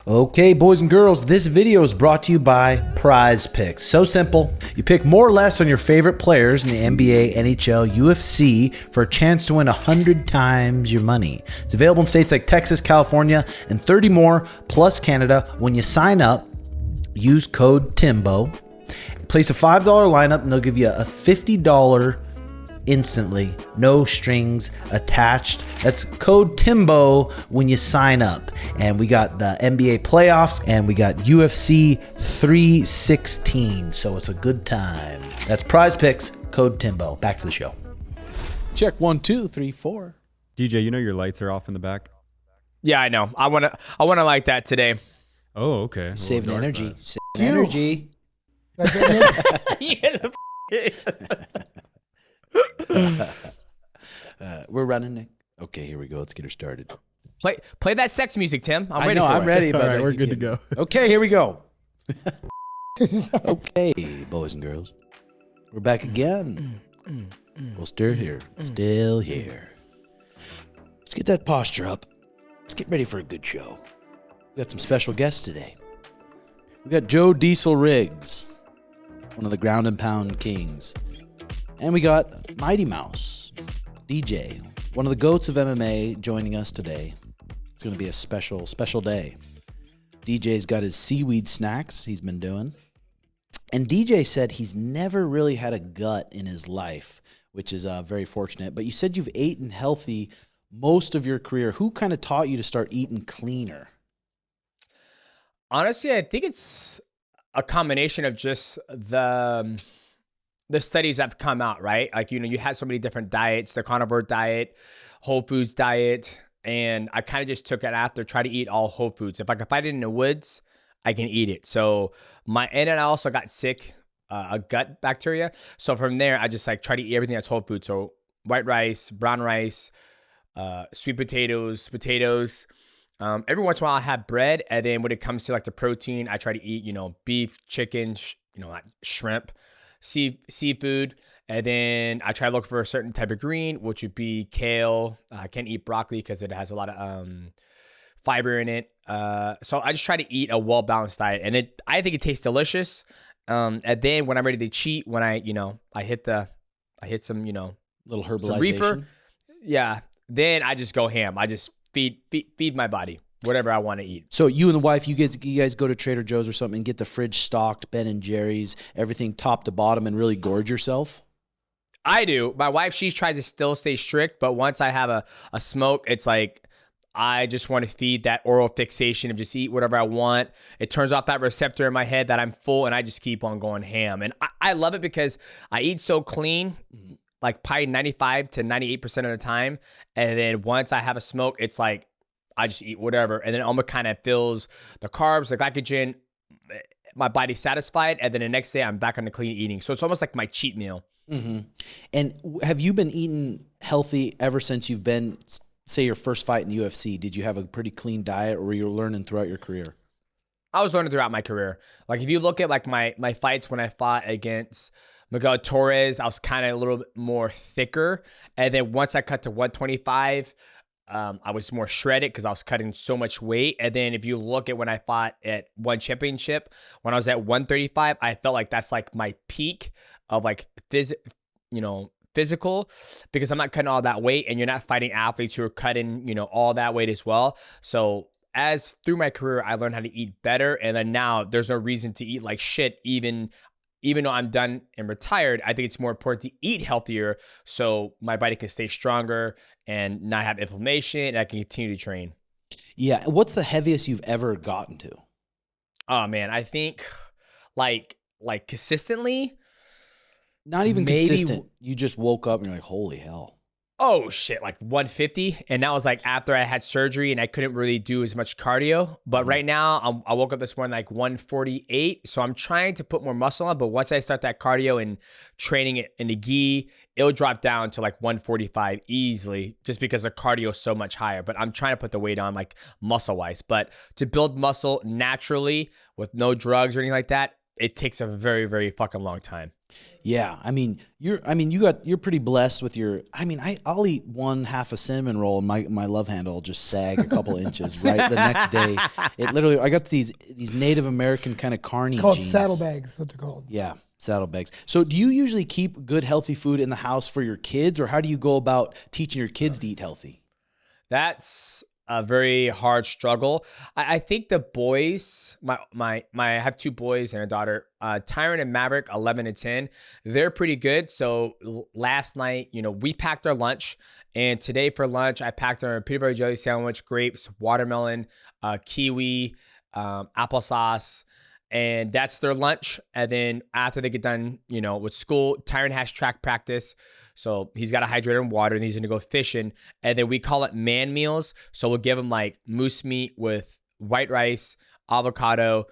Okay, boys and girls, this video is brought to you by PrizePicks. So simple. You pick more or less on your favorite players in the NBA, NHL, UFC for a chance to win 100 times your money. It's available in states like Texas, California, and 30 more, plus Canada. When you sign up, use code TIMBO. Place a $5 lineup and they'll give you a $50 instantly, no strings attached. That's code Timbo when you sign up. And we got the NBA playoffs and we got UFC 316, so it's a good time. That's PrizePicks, code Timbo. Back to the show. Check 1 2 3 4. DJ, you know your lights are off in the back. Yeah, I know. I wanna like that today. Oh, okay. Saving energy. Saving energy. We're running, Nick. Okay, here we go. Let's get her started. Play that sex music, Tim. I'm ready. I'm ready. All But right, we're good to go. Okay, here we go. Okay, boys and girls, we're back again. We're still here. Still here. Let's get that posture up. Let's get ready for a good show. We got some special guests today. We got Joe Diesel Riggs, one of the ground and pound kings. And we got Mighty Mouse, DJ, one of the GOATs of MMA, joining us today. It's going to be a special, special day. DJ's got his seaweed snacks he's been doing. And DJ said he's never really had a gut in his life, which is very fortunate. But you said you've eaten healthy most of your career. Who kind of taught you to start eating cleaner? Honestly, I think it's a combination of just the studies that have come out, right? Like, you had so many different diets, the carnivore diet, whole foods diet, and I kind of just took it after, try to eat all whole foods. If I can find it in the woods, I can eat it. So and I also got sick, a gut bacteria. So from there, I just try to eat everything that's whole food. So white rice, brown rice, sweet potatoes. Every once in a while I have bread. And then when it comes to the protein, I try to eat, beef, chicken, shrimp, seafood. And then I try to look for a certain type of green, which would be kale. I can't eat broccoli because it has a lot of fiber in it. So I just try to eat a well-balanced diet, and I think it tastes delicious. And then when I'm ready to cheat, when I hit some, Little herbalization. some reefer, yeah, then I just go ham. I just feed my body whatever I want to eat. So you and the wife, you guys go to Trader Joe's or something and get the fridge stocked, Ben and Jerry's, everything top to bottom, and really gorge yourself? I do. My wife, she tries to still stay strict, but once I have a smoke, it's I just want to feed that oral fixation of just eat whatever I want. It turns off that receptor in my head that I'm full, and I just keep on going ham. And I love it because I eat so clean, probably 95 to 98% of the time. And then once I have a smoke, it's I just eat whatever. And then it almost kind of fills the carbs, the glycogen, my body's satisfied. And then the next day I'm back on the clean eating. So it's almost like my cheat meal. Mm-hmm. And have you been eating healthy ever since you've been, say, your first fight in the UFC? Did you have a pretty clean diet, or were you learning throughout your career? I was learning throughout my career. If you look at my fights when I fought against Miguel Torres, I was kind of a little bit more thicker. And then once I cut to 125, I was more shredded because I was cutting so much weight. And then if you look at when I fought at one championship, when I was at 135, I felt like that's my peak of physical, because I'm not cutting all that weight, and you're not fighting athletes who are cutting, all that weight as well. So as through my career, I learned how to eat better. And then now there's no reason to eat like shit, even though I'm done and retired. I think it's more important to eat healthier so my body can stay stronger and not have inflammation, and I can continue to train. Yeah. What's the heaviest you've ever gotten to? Oh man, I think like consistently. Not even consistent. You just woke up and you're like, holy hell. Oh shit, 150. And that was after I had surgery and I couldn't really do as much cardio. But right now, I woke up this morning 148. So I'm trying to put more muscle on. But once I start that cardio and training it in the gi, it'll drop down to 145 easily, just because the cardio is so much higher. But I'm trying to put the weight on muscle wise. But to build muscle naturally with no drugs or anything like that, it takes a very, very fucking long time. Yeah, you're pretty blessed with your. I'll eat one half a cinnamon roll and my love handle will just sag a couple inches right the next day. It literally, I got these Native American kind of carny It's called jeans. saddlebags. What they're called. Yeah, saddlebags. So do you usually keep good healthy food in the house for your kids, or how do you go about teaching your kids to eat healthy? That's a very hard struggle. I think the boys, I have 2 boys and a daughter, Tyron and Maverick, 11 and 10, they're pretty good. So last night, we packed our lunch, and today for lunch, I packed our peanut butter jelly sandwich, grapes, watermelon, kiwi, applesauce, and that's their lunch. And then after they get done, with school, Tyron has track practice. So he's got to hydrate in water and he's going to go fishing. And then we call it man meals. So we'll give him like moose meat with white rice, avocado.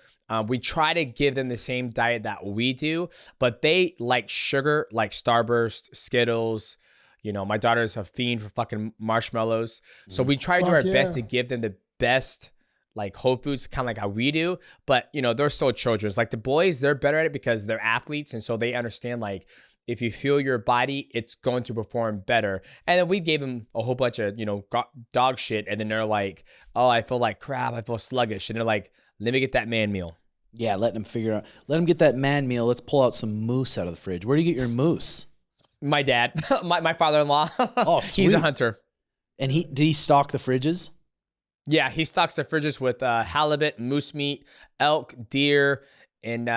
We try to give them the same diet that we do, but they like sugar, like Starburst, Skittles. My daughter's a fiend for fucking marshmallows. So we try to do our best to give them the best like whole foods, kind of like how we do. But, they're still children. It's like the boys, they're better at it because they're athletes. And so they understand like, if you feel your body, it's going to perform better. And then we gave them a whole bunch of, dog shit. And then they're like, oh, I feel like crap. I feel sluggish. And they're like, let me get that man meal. Yeah, let them get that man meal. Let's pull out some moose out of the fridge. Where do you get your moose? My dad, my father-in-law. Oh, sweet. He's a hunter. And did he stock the fridges? Yeah, he stocks the fridges with halibut, moose meat, elk, deer, and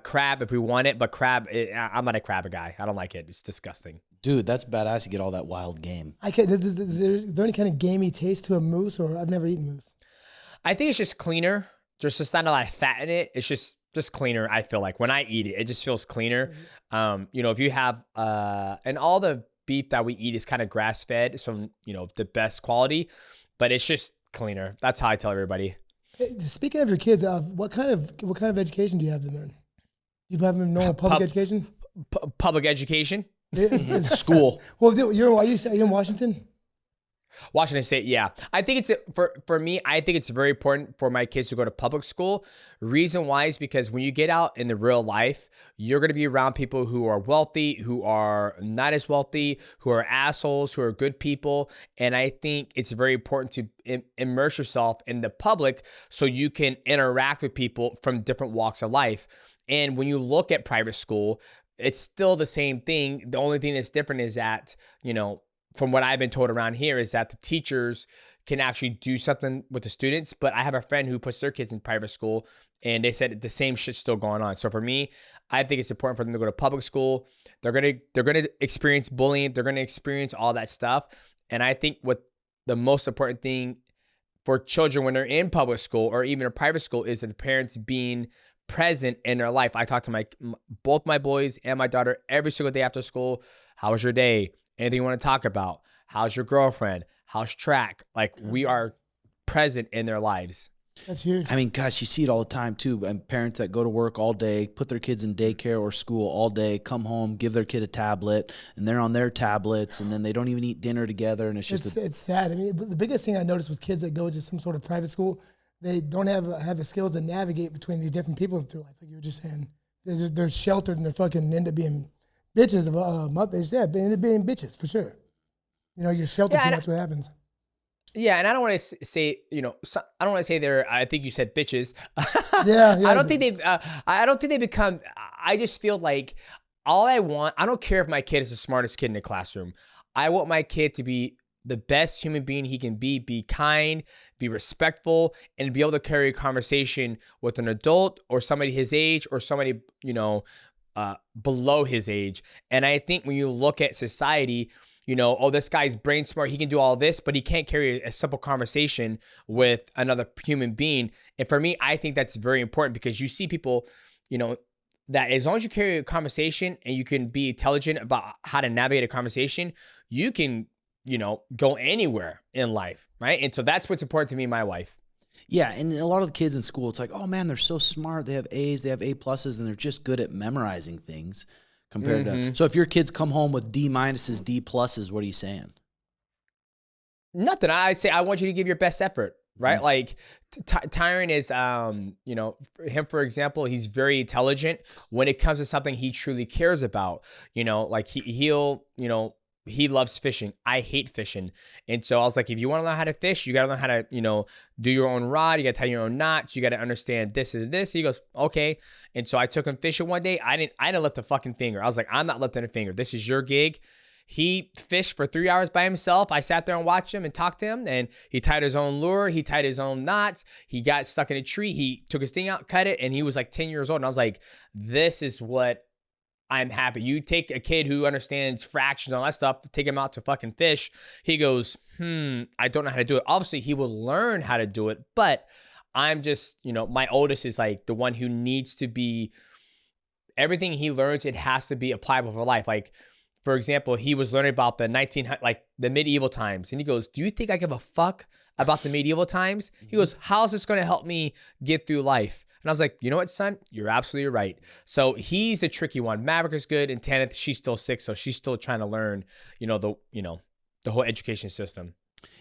crab if we want it. But crab, I'm not a crab guy. I don't like it. It's disgusting. Dude, that's badass. You get all that wild game. I can't. Is there any kind of gamey taste to a moose, or I've never eaten moose? I think it's just cleaner. There's just not a lot of fat in it. It's just cleaner. I feel like when I eat it, it just feels cleaner. If you have and all the beef that we eat is kind of grass fed, so the best quality, but it's just cleaner. That's how I tell everybody. Hey, speaking of your kids, what kind of education do you have them in? You have them in normal public education? Public education? School. Well, are you in Washington? Washington State, yeah. I think it's for me. I think it's very important for my kids to go to public school. Reason why is because when you get out in the real life, you're going to be around people who are wealthy, who are not as wealthy, who are assholes, who are good people. And I think it's very important to immerse yourself in the public so you can interact with people from different walks of life. And when you look at private school, it's still the same thing. The only thing that's different is that, from what I've been told around here is that the teachers can actually do something with the students. But I have a friend who puts their kids in private school and they said the same shit's still going on. So for me, I think it's important for them to go to public school. They're going to experience bullying. They're going to experience all that stuff. And I think what the most important thing for children when they're in public school or even a private school is that the parents being present in their life. I talk to both my boys and my daughter every single day after school. How was your day? Anything you want to talk about? How's your girlfriend? How's track? Like, we are present in their lives. That's huge. I mean, gosh, you see it all the time too. And parents that go to work all day, put their kids in daycare or school all day, come home, give their kid a tablet, and they're on their tablets, and then they don't even eat dinner together. And it's sad. I mean, the biggest thing I noticed with kids that go to some sort of private school, they don't have the skills to navigate between these different people through life. Like you were just saying, they're sheltered and they're fucking end up being bitches of mothers. Yeah, they end up being bitches for sure. You're sheltered too much. What happens? Yeah, and I don't want to say, I don't want to say they're. I think you said bitches. Yeah. I don't think they've. I don't think they become. I just feel like all I want. I don't care if my kid is the smartest kid in the classroom. I want my kid to be the best human being he can be kind, be respectful, and be able to carry a conversation with an adult or somebody his age or somebody below his age. And I think when you look at society, this guy's brain smart, he can do all this, but he can't carry a simple conversation with another human being. And for me, I think that's very important because you see people, that as long as you carry a conversation and you can be intelligent about how to navigate a conversation, you can, go anywhere in life, right? And so that's what's important to me and my wife. Yeah, and a lot of the kids in school, it's like, oh man, they're so smart. They have A's, they have A+, and they're just good at memorizing things compared to. So if your kids come home with D-, D+, what are you saying? Nothing. I say I want you to give your best effort. right? Like Tyron is, you know, him, for example, he's very intelligent when it comes to something he truly cares about. You know, like he'll, you know, he loves fishing. I hate fishing. And so I was like, if you want to learn how to fish, you got to learn how to, you know, do your own rod. You got to tie your own knots. You got to understand this is this. He goes, okay. And so I took him fishing one day. I didn't lift a fucking finger. I was like, I'm not lifting a finger. This is your gig. He fished for 3 hours by himself. I sat there and watched him and talked to him, and he tied his own lure. He tied his own knots. He got stuck in a tree. He took his thing out, cut it, and he was like 10 years old. And I was like, this is what I'm happy. You take a kid who understands fractions and all that stuff, take him out to fucking fish. He goes, I don't know how to do it. Obviously, he will learn how to do it, but I'm just, you know, my oldest is like the one who needs to be, everything he learns, it has to be applicable for life. Like, for example, he was learning about the the medieval times. And he goes, do you think I give a fuck about the medieval times? He goes, how's this going to help me get through life? And I was like, you know what, son? You're absolutely right. So he's a tricky one. Maverick is good. And Tanith, she's still 6. So she's still trying to learn, the whole education system.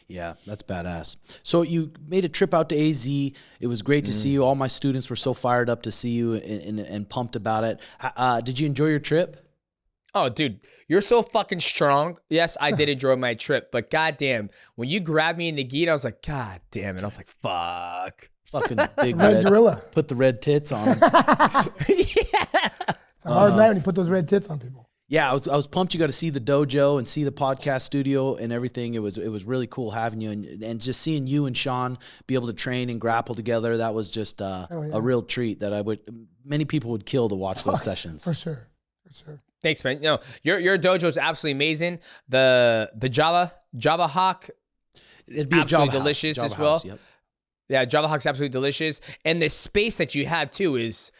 Yeah, that's badass. So you made a trip out to AZ. It was great to see you. All my students were so fired up to see you and pumped about it. Did you enjoy your trip? Oh, dude, you're so fucking strong. Yes, I did enjoy my trip, but goddamn, when you grabbed me in the gi, I was like, God damn it. I was like, fuck. Fucking big Red gorilla. Put the red tits on him. It's a hard night when you put those red tits on people. Yeah, I was pumped. You got to see the dojo and see the podcast studio and everything. It was really cool having you and just seeing you and Sean be able to train and grapple together. That was just a real treat that many people would kill to watch those sessions. For sure. Thanks, man. No, your dojo is absolutely amazing. The Java Hawk, it'd be absolutely delicious Java as well. House, yep. Yeah, Java Hawk's absolutely delicious. And the space that you have too is,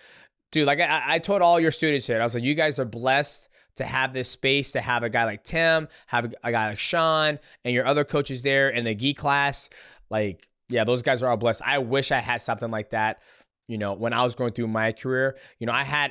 dude, like I told all your students here, I was like, you guys are blessed to have this space, to have a guy like Tim, have a guy like Sean, and your other coaches there in the gi class. Like, yeah, those guys are all blessed. I wish I had something like that. You know, when I was going through my career, you know, I had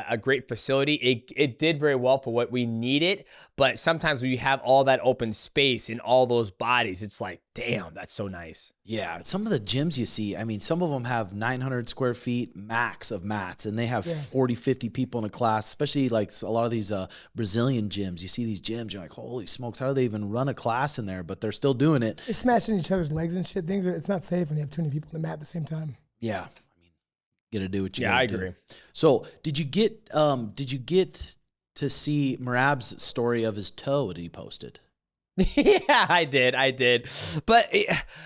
a great facility. It did very well for what we needed, but sometimes when you have all that open space and all those bodies, it's like, damn, that's so nice. Yeah, some of the gyms you see, I mean, some of them have 900 square feet max of mats, and they have 40, 50 people in a class, especially like a lot of these Brazilian gyms. You see these gyms, you're like, holy smokes, how do they even run a class in there? But they're still doing it. They're smashing each other's legs and shit. It's not safe when you have too many people on the mat at the same time. Yeah, I mean, you gotta do what you gotta do. I agree. So, did you get to see Merab's story of his toe that he posted? Yeah, I did. But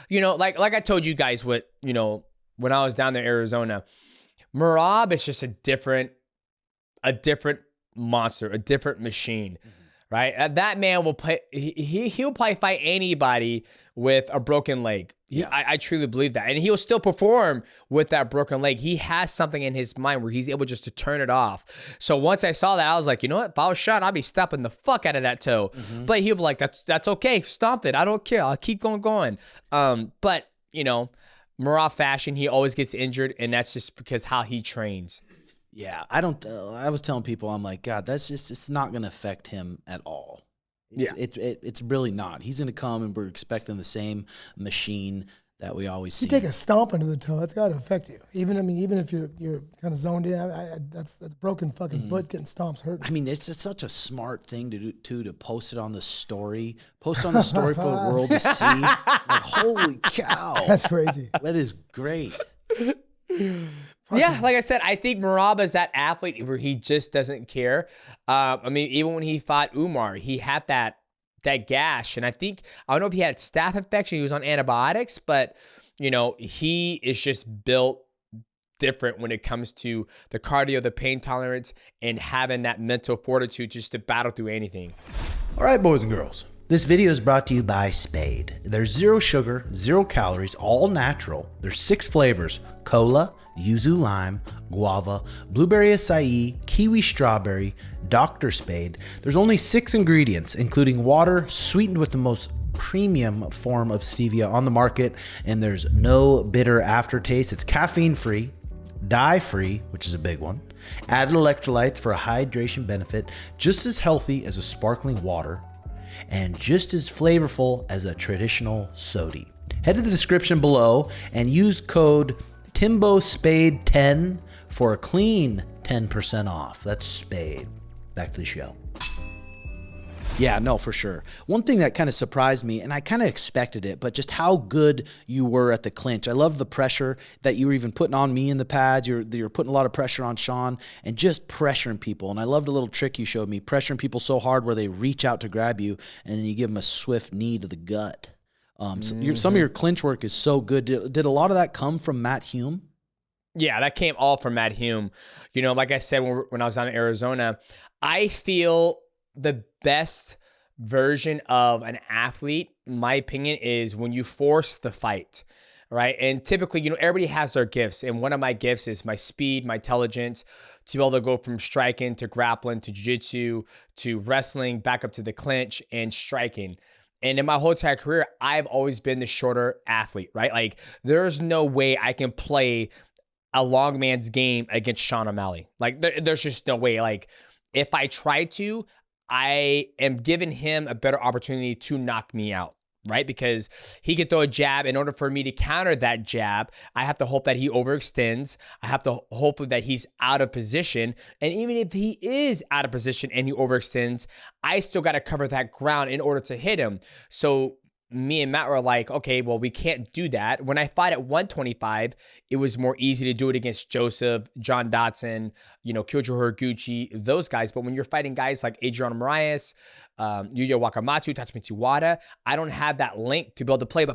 you know, like I told you guys, when I was down there in Arizona, Merab is just a different monster, a different machine. Right? That man will play. He'll probably fight anybody with a broken leg. I truly believe that, and he'll still perform with that broken leg. He has something in his mind where he's able just to turn it off. So once I saw that, I was like, you know what? If I was shot, I'd be stomping the fuck out of that toe. But he'll be like, that's okay. Stomp it. I don't care. I'll keep going. But you know, Merab fashion, he always gets injured, and that's just because how he trains. Yeah, I was telling people, I'm like, God, it's not going to affect him at all. It's really not. He's going to come, and we're expecting the same machine that we always see. You take a stomp into the toe, that's got to affect you. Even if you're kind of zoned in, that's broken fucking foot getting stomps hurt. I mean, it's just such a smart thing to do, to post it on the story. Post on the story for the world to see. Like, holy cow. That's crazy. That is great. Yeah, like I said, I think Merab is that athlete where he just doesn't care. I mean, even when he fought Umar, he had that gash, and I don't know if he had staph infection, he was on antibiotics, but you know, he is just built different when it comes to the cardio, the pain tolerance, and having that mental fortitude just to battle through anything. All right, boys and girls. This video is brought to you by SPADE. There's 0 sugar, 0 calories, all natural. There's 6 flavors: cola, yuzu lime, guava, blueberry acai, kiwi strawberry, Dr. Spade. There's only 6 ingredients, including water, sweetened with the most premium form of stevia on the market, and there's no bitter aftertaste. It's caffeine-free, dye-free, which is a big one, added electrolytes for a hydration benefit, just as healthy as a sparkling water, and just as flavorful as a traditional soda. Head to the description below and use code TimboSpade10 for a clean 10% off. That's Spade. Back to the show. Yeah, no, for sure. One thing that kind of surprised me, and I kind of expected it, but just how good you were at the clinch. I love the pressure that you were even putting on me in the pads. You're putting a lot of pressure on Sean and just pressuring people. And I loved a little trick you showed me, pressuring people so hard where they reach out to grab you, and then you give them a swift knee to the gut. Some of your clinch work is so good. Did a lot of that come from Matt Hume? Yeah, that came all from Matt Hume. You know, like I said, when I was down in Arizona, I feel the best version of an athlete, in my opinion, is when you force the fight, right? And typically, you know, everybody has their gifts. And one of my gifts is my speed, my intelligence, to be able to go from striking to grappling to jiu-jitsu to wrestling, back up to the clinch and striking. And in my whole entire career, I've always been the shorter athlete, right? Like, there's no way I can play a long man's game against Sean O'Malley. Like, there's just no way. Like, if I try to, I am giving him a better opportunity to knock me out, right? Because he can throw a jab. In order for me to counter that jab, I have to hope that he overextends. I have to hope that he's out of position. And even if he is out of position and he overextends, I still got to cover that ground in order to hit him. So me and Matt were like, okay, well, we can't do that. When I fought at 125, it was more easy to do it against Joseph, John Dotson, you know, Kyoji Horiguchi, those guys. But when you're fighting guys like Adriano Moraes, Yuya Wakamatsu, Tatsumi Wada, I don't have that link to be able to play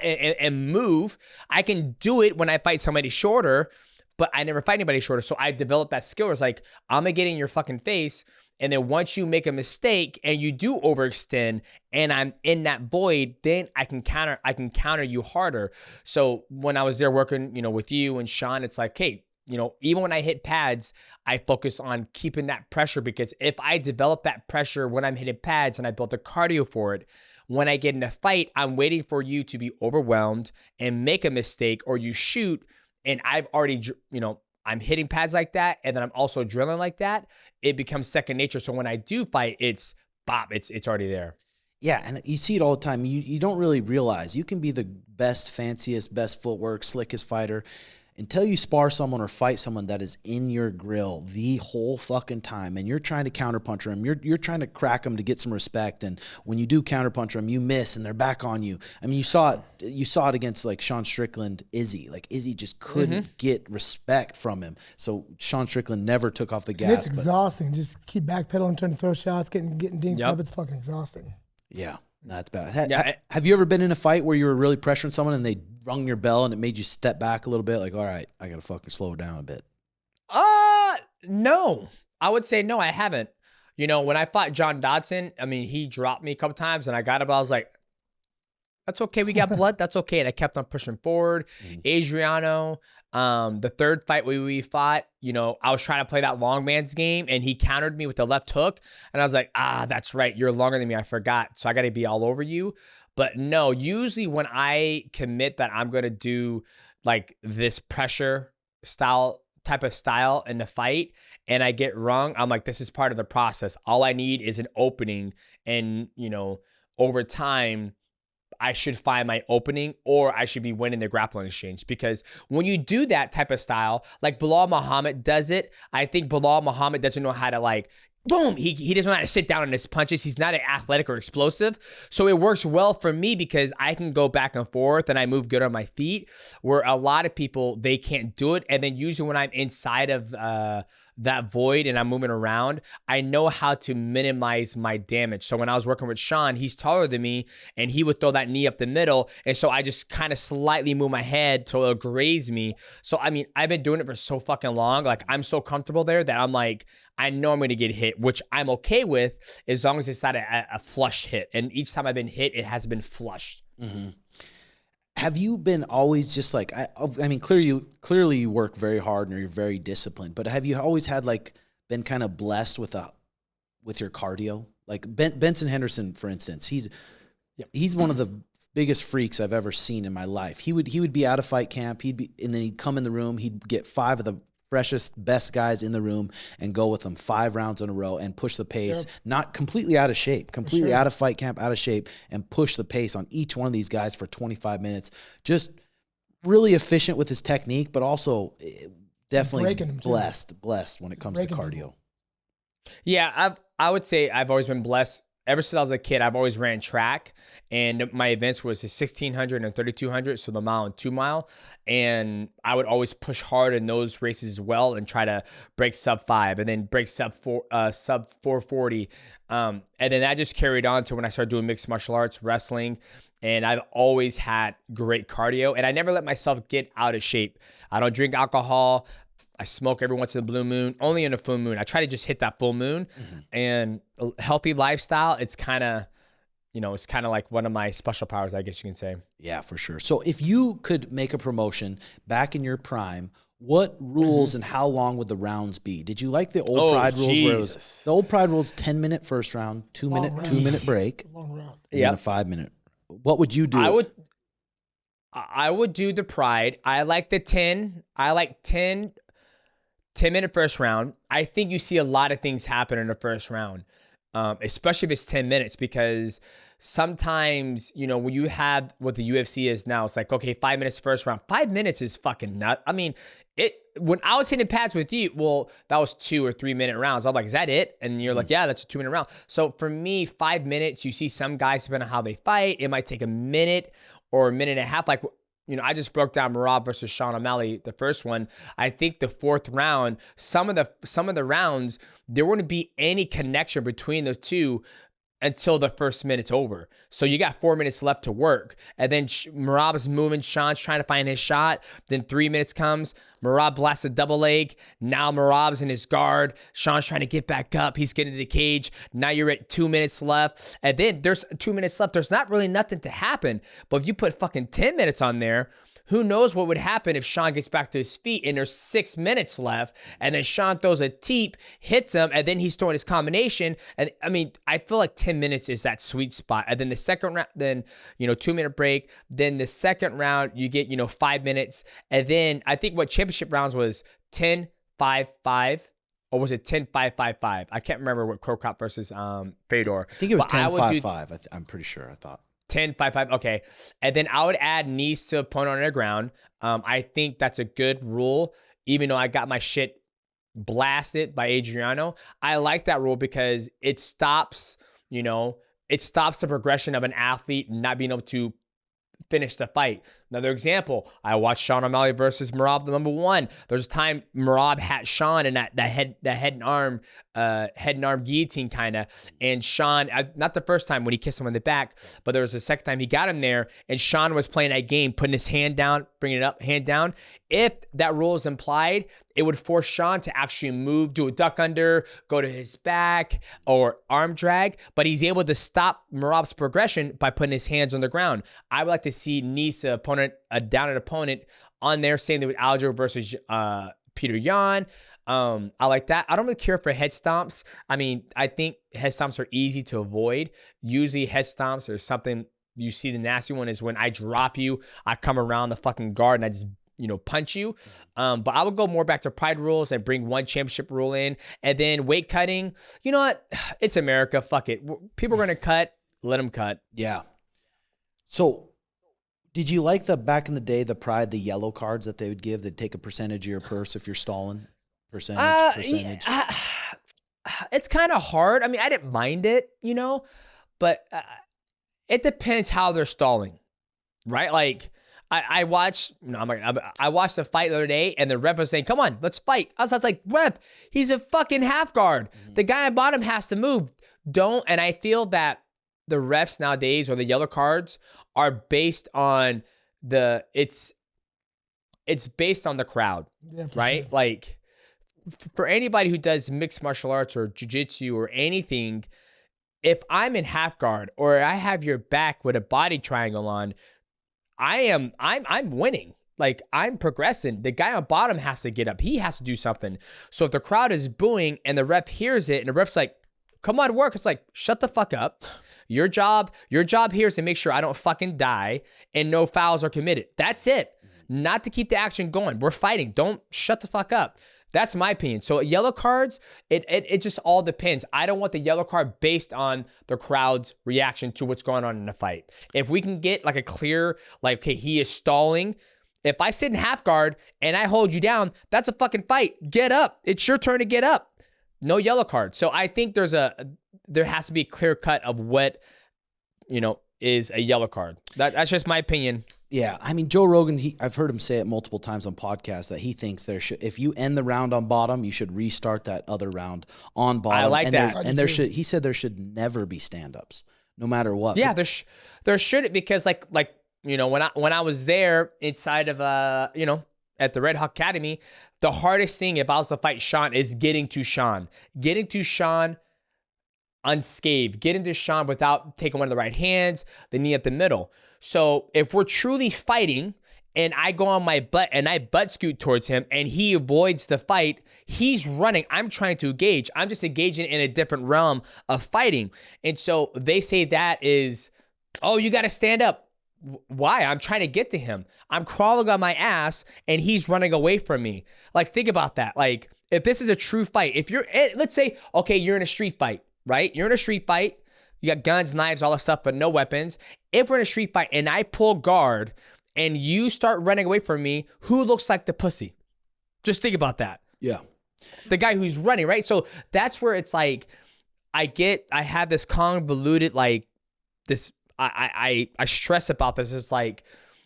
and move. I can do it when I fight somebody shorter, but I never fight anybody shorter. So I developed that skill. It's like, I'm going to get in your fucking face. And then once you make a mistake and you do overextend and I'm in that void, then I can counter you harder. So when I was there working, you know, with you and Sean, it's like, hey, you know, even when I hit pads, I focus on keeping that pressure, because if I develop that pressure when I'm hitting pads and I built the cardio for it, when I get in a fight, I'm waiting for you to be overwhelmed and make a mistake, or you shoot and I've already, you know, I'm hitting pads like that, and then I'm also drilling like that. It becomes second nature. So when I do fight, it's bop, it's already there. Yeah, and you see it all the time. You don't really realize you can be the best, fanciest, best footwork, slickest fighter until you spar someone or fight someone that is in your grill the whole fucking time, and you're trying to counterpunch them. You're trying to crack them to get some respect, and when you do counterpunch them, you miss, and they're back on you. I mean, you saw it against like Sean Strickland, Izzy. Like, Izzy just couldn't get respect from him. So Sean Strickland never took off the gas. And it's exhausting. Just keep backpedaling, trying to throw shots, getting dinged up. It's fucking exhausting. Yeah. That's bad. Have you ever been in a fight where you were really pressuring someone and they rung your bell and it made you step back a little bit? Like, all right, I got to fucking slow it down a bit. No. I would say no, I haven't. You know, when I fought John Dotson, I mean, he dropped me a couple times and I got up. I was like, that's okay. We got blood. That's okay. And I kept on pushing forward. Adriano, the third fight we fought, you know, I was trying to play that long man's game and he countered me with the left hook. And I was like, that's right. You're longer than me. I forgot. So I got to be all over you. But no, usually when I commit that I'm going to do like this pressure type of style in the fight and I get wrong, I'm like, this is part of the process. All I need is an opening. And, you know, over time, I should find my opening, or I should be winning the grappling exchange. Because when you do that type of style, like Bilal Muhammad does it, I think Bilal Muhammad doesn't know how to like, boom, he doesn't know how to sit down on his punches. He's not athletic or explosive. So it works well for me because I can go back and forth and I move good on my feet, where a lot of people, they can't do it. And then usually when I'm inside of that void and I'm moving around, I know how to minimize my damage. So when I was working with Sean, he's taller than me and he would throw that knee up the middle. And so I just kind of slightly move my head to it'll graze me. So, I mean, I've been doing it for so fucking long. Like, I'm so comfortable there that I'm like, I know I'm going to get hit, which I'm okay with as long as it's not a flush hit. And each time I've been hit, it has been flushed. Mm-hmm. Have you been always just like, I mean, clearly you work very hard and you're very disciplined, but have you always had like been kind of blessed with your cardio? Like Benson Henderson, for instance, he's one of the biggest freaks I've ever seen in my life. He would be out of fight camp. And then he'd come in the room. He'd get 5 of the freshest, best guys in the room and go with them 5 rounds in a row and push the pace, not completely out of shape, completely out of fight camp, out of shape, and push the pace on each one of these guys for 25 minutes. Just really efficient with his technique, but also definitely blessed when it comes to cardio. Yeah, I would say I've always been blessed. Ever since I was a kid, I've always ran track, and my events was the 1,600 and 3,200, so the mile and 2 mile. And I would always push hard in those races as well and try to break sub 5 and then break sub 440. And then that just carried on to when I started doing mixed martial arts, wrestling, and I've always had great cardio, and I never let myself get out of shape. I don't drink alcohol. I smoke every once in a blue moon, only in a full moon. I try to just hit that full moon, and a healthy lifestyle. It's kind of, it's kind of like one of my special powers, I guess you can say. Yeah, for sure. So if you could make a promotion back in your prime, what rules and how long would the rounds be? Did you like the old Pride rules where it was the old Pride rules 10-minute first round, 2-minute break, long round, and then a 5-minute? What would you do? I would do the Pride. I like the 10. I like 10-minute first round. I think you see a lot of things happen in the first round, especially if it's 10 minutes, because sometimes, when you have what the UFC is now, it's like, okay, 5 minutes first round. 5 minutes is fucking nut. I mean, when I was hitting pads with you, well, that was 2 or 3 minute rounds. I'm like, is that it? And you're like, yeah, that's a 2-minute round. So for me, 5 minutes, you see some guys, depending on how they fight, it might take a minute or a minute and a half. Like, I just broke down Merab versus Sean O'Malley, the first one. I think the 4th round, some of the rounds, there wouldn't be any connection between those two until the first minute's over. So you got 4 minutes left to work. And then Merab is moving. Sean's trying to find his shot. Then 3 minutes comes. Merab blasts a double leg. Now Merab's in his guard. Sean's trying to get back up. He's getting to the cage. Now you're at 2 minutes left. And then there's 2 minutes left. There's not really nothing to happen. But if you put fucking 10 minutes on there, who knows what would happen if Sean gets back to his feet and there's 6 minutes left, and then Sean throws a teep, hits him, and then he's throwing his combination. And I mean, I feel like 10 minutes is that sweet spot. And then the second round, then, 2-minute break. Then the second round, you get, 5 minutes. And then I think what championship rounds was 10-5-5. Or was it 10-5-5-5? I can't remember what Crow Cop versus Fedor. I think it was 10-5-5. I'm pretty sure. I thought 10-5-5. Okay. And then I would add knees to opponent on the ground. I think that's a good rule, even though I got my shit blasted by Adriano. I like that rule because it stops, it stops the progression of an athlete not being able to finish the fight. Another example, I watched Sean O'Malley versus Merab, the number 1. There's a time Merab had Sean in that head and arm guillotine kind of, and Sean, not the first time when he kissed him on the back, but there was a second time he got him there, and Sean was playing that game, putting his hand down, bringing it up, hand down. If that rule is implied, it would force Sean to actually move, do a duck under, go to his back, or arm drag, but he's able to stop Merab's progression by putting his hands on the ground. I would like to see Nisa opponent, a downed opponent on there, same thing with Aljo versus Peter Yan. I like that. I don't really care for head stomps. I mean, I think head stomps are easy to avoid. Usually head stomps or something, you see the nasty one is when I drop you, I come around the fucking guard and I just, punch you. But I would go more back to Pride rules and bring one championship rule in. And then weight cutting, you know what? It's America. Fuck it. People are going to cut. Let them cut. Yeah. So did you like back in the day, the Pride, the yellow cards that they would give? They'd take a percentage of your purse if you're stalling. Percentage. It's kind of hard. I mean, I didn't mind it, but it depends how they're stalling, right? Like I watched the fight the other day, and the ref was saying, "Come on, let's fight." I was like, "Ref, he's a fucking half guard. The guy at bottom has to move. Don't." And I feel that the refs nowadays, or the yellow cards, are based on it's based on the crowd, right? Sure. Like for anybody who does mixed martial arts or jiu-jitsu or anything, if I'm in half guard or I have your back with a body triangle on, I'm winning. Like, I'm progressing. The guy on bottom has to get up. He has to do something. So if the crowd is booing and the ref hears it and the ref's like, "Come on, work," it's like, shut the fuck up. Your job here is to make sure I don't fucking die and no fouls are committed. That's it. Not to keep the action going. We're fighting. Don't shut the fuck up. That's my opinion. So yellow cards, it just all depends. I don't want the yellow card based on the crowd's reaction to what's going on in the fight. If we can get like a clear, like, okay, he is stalling. If I sit in half guard and I hold you down, that's a fucking fight. Get up. It's your turn to get up. No yellow card. So I think there has to be a clear cut of what, is a yellow card. That's just my opinion. Yeah, I mean, Joe Rogan, I've heard him say it multiple times on podcasts that he thinks if you end the round on bottom, you should restart that other round on bottom. I like that. He said there should never be stand-ups, no matter what. Yeah, there shouldn't, because like when I was there inside of at the Red Hawk Academy, the hardest thing if I was to fight Sean is getting to Sean unscathed, getting to Sean without taking one of the right hands, the knee at the middle. So if we're truly fighting and I go on my butt and I butt scoot towards him and he avoids the fight, he's running. I'm trying to engage. I'm just engaging in a different realm of fighting. And so they say that is, oh, you got to stand up. Why? I'm trying to get to him. I'm crawling on my ass and he's running away from me. Like, think about that. Like, if this is a true fight, let's say, okay, you're in a street fight, right? You're in a street fight. You got guns, knives, all that stuff, but no weapons. If we're in a street fight and I pull guard and you start running away from me, who looks like the pussy? Just think about that. Yeah. The guy who's running, right? So that's where it's like, I have this convoluted, like, this, I stress about this. It's like,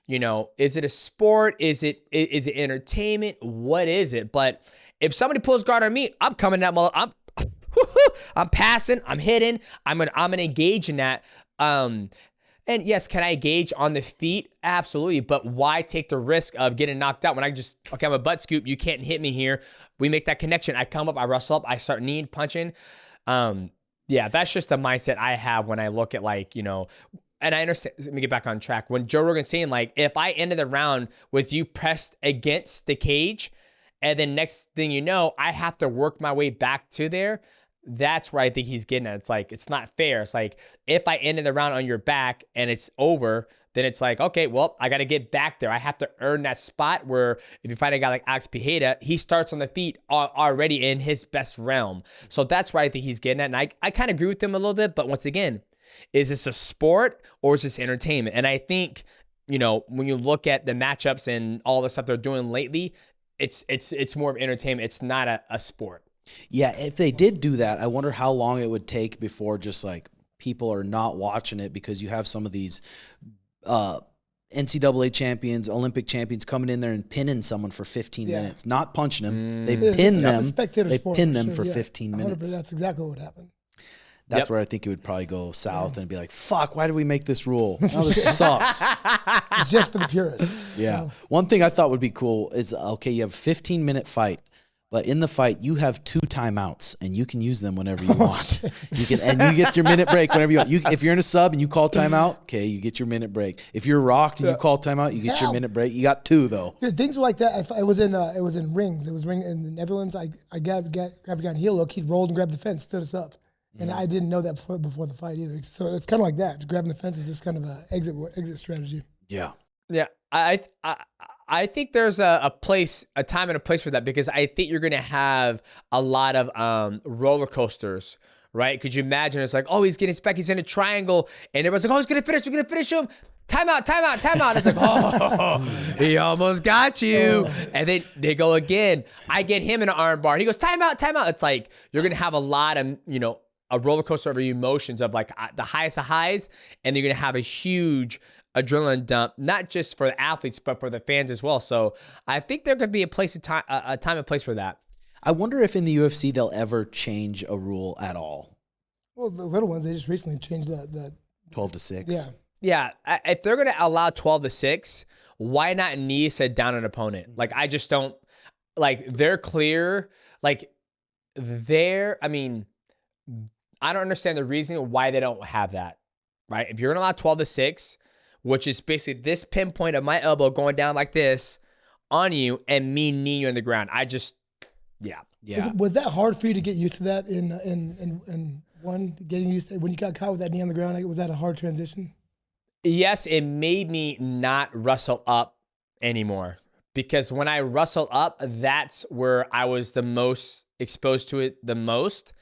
is it a sport? Is it entertainment? What is it? But if somebody pulls guard on me, I'm coming at I'm passing, I'm hitting, I'm gonna engage in that. And yes, can I engage on the feet? Absolutely. But why take the risk of getting knocked out when I'm a butt scoop, you can't hit me here. We make that connection. I come up, I wrestle up, I start kneeing, punching. Yeah, that's just the mindset I have when I look at, like, and I understand, let me get back on track. When Joe Rogan's saying, like, if I ended the round with you pressed against the cage, and then next thing you know, I have to work my way back to there, that's where I think he's getting at. It's like, it's not fair. It's like, if I ended the round on your back and it's over, then it's like, okay, well, I got to get back there. I have to earn that spot where if you find a guy like Alex Pereira, he starts on the feet already in his best realm. So that's where I think he's getting at. And I kind of agree with him a little bit. But once again, is this a sport or is this entertainment? And I think, when you look at the matchups and all the stuff they're doing lately, it's more of entertainment. It's not a sport. Yeah, if they did do that, I wonder how long it would take before just like people are not watching it, because you have some of these NCAA champions, Olympic champions coming in there and pinning someone for 15 minutes, not punching them. They pin them. They pin them for 15 minutes. That's exactly what happened. That's where I think it would probably go south and be like, fuck, why did we make this rule? No, this sucks. It's just for the purists. Yeah. One thing I thought would be cool is, okay, you have a 15-minute fight. But in the fight, you have 2 timeouts, and you can use them whenever you want. You get your minute break whenever you want. If you're in a sub and you call timeout, okay, you get your minute break. If you're rocked and you call timeout, you get your minute break. You got 2 though. Dude, things were like that. It was in rings. It was ring in the Netherlands. I grabbed a guy in heel hook. He rolled and grabbed the fence, stood us up, and I didn't know that before the fight either. So it's kind of like that. Just grabbing the fence is just kind of an exit strategy. Yeah. Yeah. I think there's a time and a place for that, because I think you're going to have a lot of roller coasters, right? Could you imagine? It's like, oh, he's getting spec, he's in a triangle, and everyone's like, oh, we're going to finish him. Time out. It's like, oh, he almost got you. And then they go again. I get him in an arm bar. He goes, time out. It's like, you're going to have a lot of, a roller coaster of emotions of like the highest of highs, and you're going to have a huge adrenaline dump, not just for the athletes, but for the fans as well. So I think there could be a time and place for that. I wonder if in the UFC they'll ever change a rule at all. Well, the little ones, they just recently changed the 12-6. Yeah. Yeah. If they're going to allow 12-6, why not knee sit down an opponent? Like, I just don't, like, they're clear. Like, I don't understand the reason why they don't have that, right? If you're going to allow 12-6, which is basically this pinpoint of my elbow going down like this on you and me kneeing you on the ground. Yeah. Was that hard for you to get used to that in one, getting used to when you got caught with that knee on the ground? Was that a hard transition? Yes, it made me not wrestle up anymore, because when I wrestled up, that's where I was the most exposed to it the most.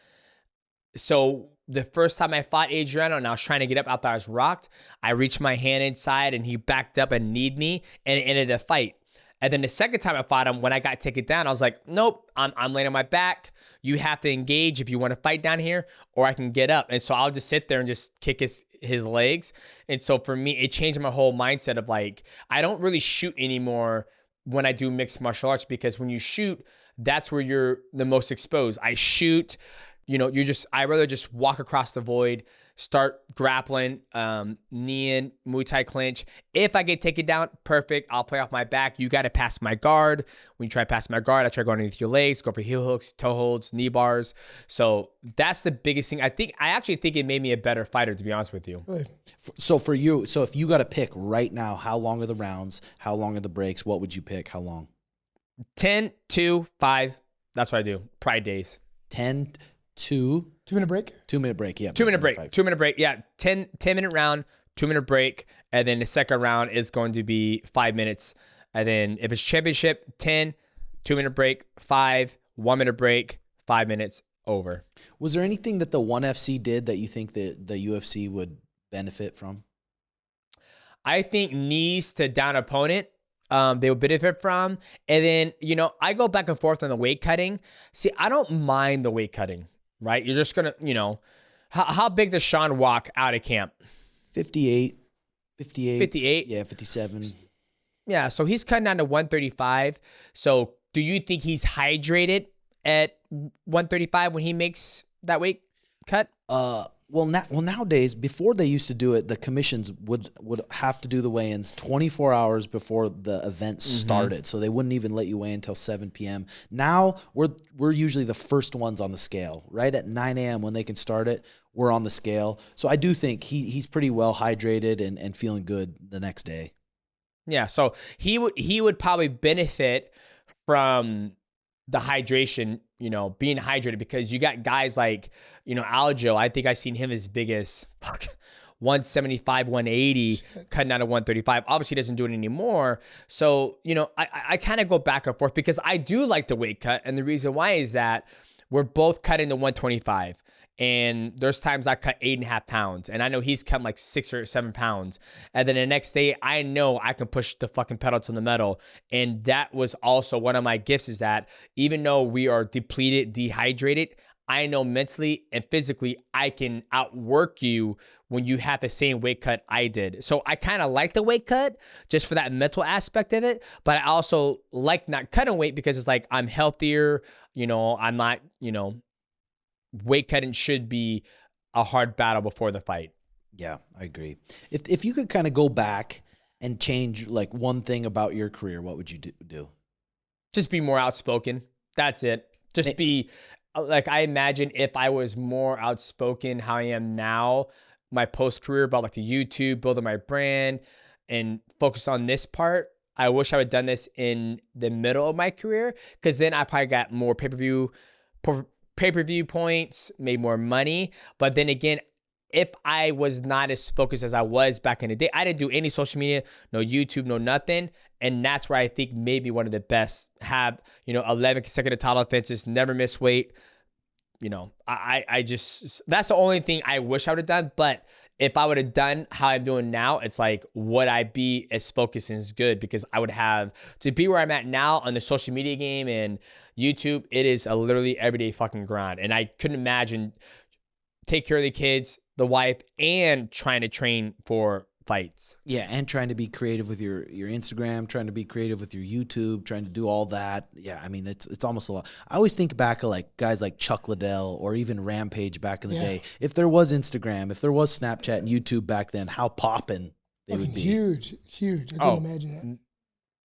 So the first time I fought Adriano and I was trying to get up after I was rocked, I reached my hand inside and he backed up and kneed me and it ended the fight. And then the second time I fought him, when I got taken down, I was like, nope, I'm laying on my back. You have to engage if you want to fight down here, or I can get up. And so I'll just sit there and just kick his legs. And so for me, it changed my whole mindset of like, I don't really shoot anymore when I do mixed martial arts, because when you shoot, that's where you're the most exposed. I shoot, I rather just walk across the void, start grappling, kneeing, Muay Thai clinch. If I get taken down, perfect. I'll play off my back. You got to pass my guard. When you try to pass my guard, I try going underneath your legs, go for heel hooks, toe holds, knee bars. So that's the biggest thing. I actually think it made me a better fighter, to be honest with you. So for you, if you got to pick right now, how long are the rounds? How long are the breaks? What would you pick? How long? 10, 2, 5. That's what I do. Pride days. 10, 2. 2 minute break? 2 minute break, yeah. 2 minute break. 2 minute break. Yeah. 10-minute round, 2 minute break. And then the second round is going to be 5 minutes. And then if it's championship, 10, 2 minute break, 5, 1 minute break, 5 minutes, over. Was there anything that the ONE FC did that you think that the UFC would benefit from? I think knees to down opponent. They would benefit from. And then, I go back and forth on the weight cutting. See, I don't mind the weight cutting, right? You're just going to, how big does Sean walk out of camp? 58. 58? Yeah, 57. Yeah, so he's cutting down to 135. So do you think he's hydrated at 135 when he makes that weight cut? Well, nowadays, before they used to do it, the commissions would have to do the weigh-ins 24 hours before the event started, so they wouldn't even let you weigh until 7 p.m. Now we're usually the first ones on the scale, right at 9 a.m. when they can start it. We're on the scale, so I do think he's pretty well hydrated and feeling good the next day. Yeah, so he would probably benefit from the hydration, being hydrated, because you got guys like, Aljo. I think I've seen him as big as 175, 180, cutting down to 135. Obviously, he doesn't do it anymore. So, I kind of go back and forth because I do like the weight cut. And the reason why is that we're both cutting to 125. And there's times I cut 8.5 pounds, and I know he's cutting like 6 or 7 pounds. And then the next day, I know I can push the fucking pedal to the metal. And that was also one of my gifts, is that even though we are depleted, dehydrated, I know mentally and physically I can outwork you when you have the same weight cut I did. So I kind of like the weight cut just for that mental aspect of it. But I also like not cutting weight because it's like I'm healthier. I'm not, weight cutting should be a hard battle before the fight. Yeah, I agree. If you could kind of go back and change like one thing about your career, what would you do? Just be more outspoken. That's it. Just be like, I imagine if I was more outspoken how I am now, my post-career about like the YouTube, building my brand and focus on this part. I wish I would have done this in the middle of my career, because then I probably got more pay-per-view points, made more money. But then again, if I was not as focused as I was back in the day, I didn't do any social media, no YouTube, no nothing. And that's where I think maybe one of the best have, 11 consecutive title defenses, never miss weight. I just, that's the only thing I wish I would have done. But if I would have done how I'm doing now, it's like, would I be as focused and as good? Because I would have to be where I'm at now on the social media game and YouTube. It is a literally everyday fucking grind. And I couldn't imagine take care of the kids, the wife, and trying to train for fights. Yeah, and trying to be creative with your Instagram, trying to be creative with your YouTube, trying to do all that. Yeah, I mean, it's almost a lot. I always think back of like guys like Chuck Liddell or even Rampage back in the day. If there was Instagram, if there was Snapchat and YouTube back then, how poppin' they would be. Huge. I couldn't imagine that.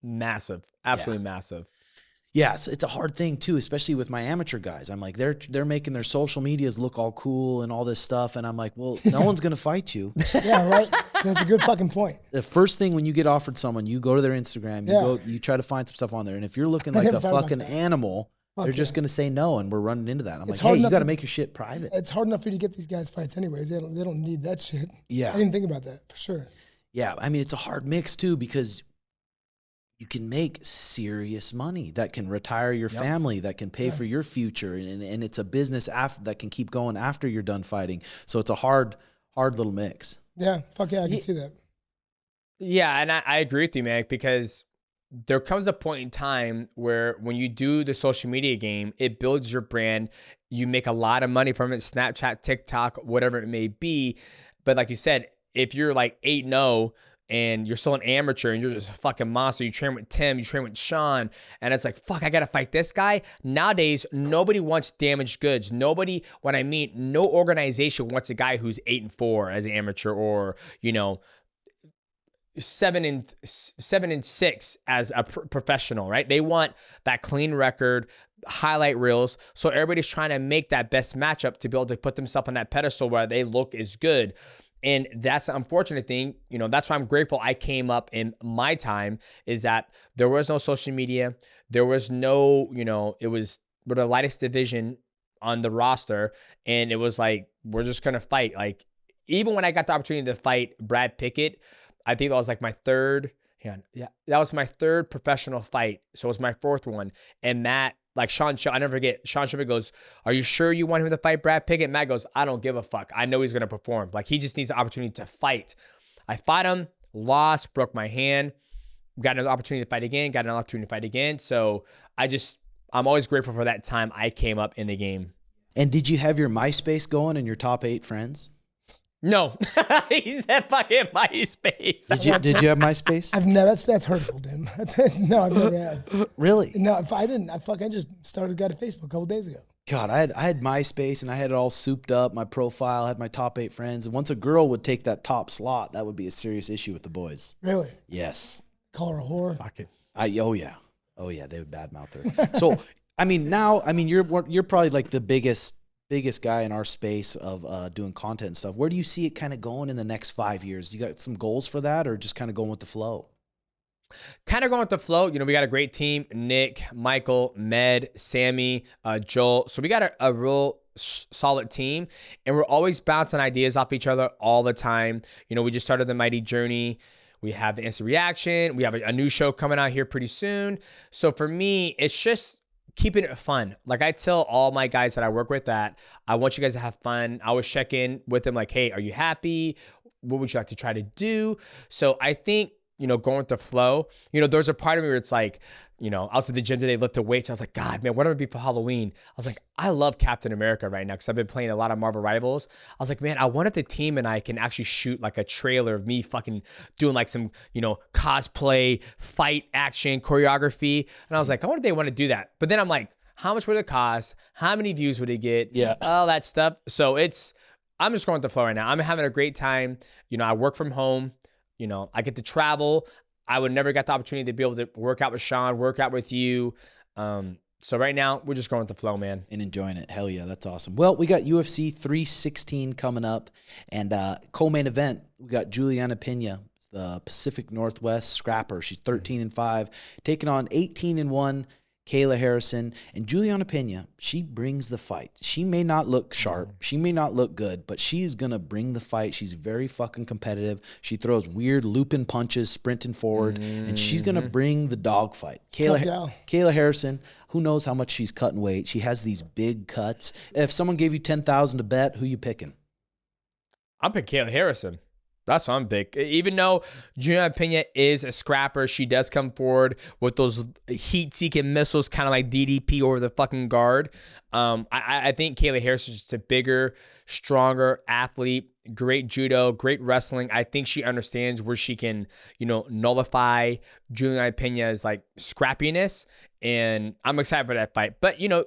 Massive. Absolutely massive. Yeah, it's a hard thing too, especially with my amateur guys. I'm like, they're making their social medias look all cool and all this stuff, and I'm like, well, no one's gonna fight you. Yeah, right. That's a good fucking point. The first thing when you get offered someone, you go to their Instagram, you try to find some stuff on there, and if you're looking like a fucking animal, they're just gonna say no, and we're running into that. I'm like, hey, you got to make your shit private. It's hard enough for you to get these guys fights anyways. They don't need that shit. Yeah, I didn't think about that for sure. Yeah, I mean, it's a hard mix too, because you can make serious money that can retire your family, that can pay for your future. And it's a business that can keep going after you're done fighting. So it's a hard little mix. Yeah, fuck yeah, I can see that. Yeah, and I agree with you, man, because there comes a point in time where when you do the social media game, it builds your brand. You make a lot of money from it, Snapchat, TikTok, whatever it may be. But like you said, if you're like 8-0 and you're still an amateur and you're just a fucking monster, you train with Tim, you train with Sean, and it's like, fuck, I got to fight this guy. Nowadays, nobody wants damaged goods. Nobody, when I mean, no organization wants a guy who's 8-4 as an amateur, or, you know, 7-6 as a professional, right? They want that clean record, highlight reels. So everybody's trying to make that best matchup to be able to put themselves on that pedestal where they look as good. And that's the unfortunate thing. You know, that's why I'm grateful I came up in my time, is that there was no social media. There was no, you know, it was we're the lightest division on the roster. And it was like, we're just going to fight. Like, even when I got the opportunity to fight Brad Pickett, I think that was like my third, that was my third professional fight. So it was my fourth one. And Matt, like Sean, I never forget, Sean Shepard goes, "Are you sure you want him to fight Brad Pickett?" Matt goes, "I don't give a fuck. I know he's going to perform. Like, he just needs the opportunity to fight." I fought him, lost, broke my hand, got another opportunity to fight again, got another opportunity to fight again. So I'm always grateful for that time I came up in the game. And did you have your MySpace going and your top 8 friends? No, he said fucking MySpace. Did you have MySpace? I've never. That's hurtful, Tim. No, I've never had. Really? No, if I didn't. I just got a Facebook a couple days ago. God, I had MySpace and I had it all souped up. My profile had my top 8 friends. And once a girl would take that top slot, that would be a serious issue with the boys. Really? Yes. Call her a whore. Fucking. Oh yeah, they would badmouth her. So you're probably like the biggest guy in our space of doing content and stuff. Where do you see it kind of going in the next 5 years? You got some goals for that, or just kind of going with the flow? Kind of going with the flow. You know, we got a great team: Nick, Michael, Med, Sammy, Joel. So we got a real solid team, and we're always bouncing ideas off each other all the time. You know, we just started the Mighty Journey. We have the Instant Reaction. We have a new show coming out here pretty soon. So for me, it's just keeping it fun. Like, I tell all my guys that I work with that I want you guys to have fun. I always check in with them like, hey, are you happy? What would you like to try to do? So I think, you know, going with the flow, you know, there's a part of me where it's like, you know, I was at the gym today, lifted weights. I was like, God, man, what would it be for Halloween? I was like, I love Captain America right now because I've been playing a lot of Marvel Rivals. I was like, man, I wonder if the team and I can actually shoot like a trailer of me fucking doing like some, you know, cosplay, fight, action, choreography. And I was like, I wonder if they want to do that. But then I'm like, how much would it cost? How many views would it get? Yeah. All that stuff. So I'm just going with the flow right now. I'm having a great time. You know, I work from home. You know, I get to travel. I would never get the opportunity to be able to work out with Sean, work out with you. So right now, we're just going with the flow, man. And enjoying it. Hell yeah, that's awesome. Well, we got UFC 316 coming up. And co-main event, we got Julianna Peña, the Pacific Northwest scrapper. She's 13-5, taking on 18-1 Kayla Harrison. And Julianna Peña, she brings the fight. She may not look sharp. She may not look good, but she's going to bring the fight. She's very fucking competitive. She throws weird looping punches, sprinting forward, and she's going to bring the dog fight. Kayla Harrison, who knows how much she's cutting weight. She has these big cuts. If someone gave you $10,000 to bet, who you picking? I'm picking Kayla Harrison. That's on big. Even though Julianna Peña is a scrapper, she does come forward with those heat-seeking missiles, kind of like DDP over the fucking guard. I think Kayla Harris is just a bigger, stronger athlete, great judo, great wrestling. I think she understands where she can, you know, nullify Julianna Peña's like scrappiness, and I'm excited for that fight. But, you know,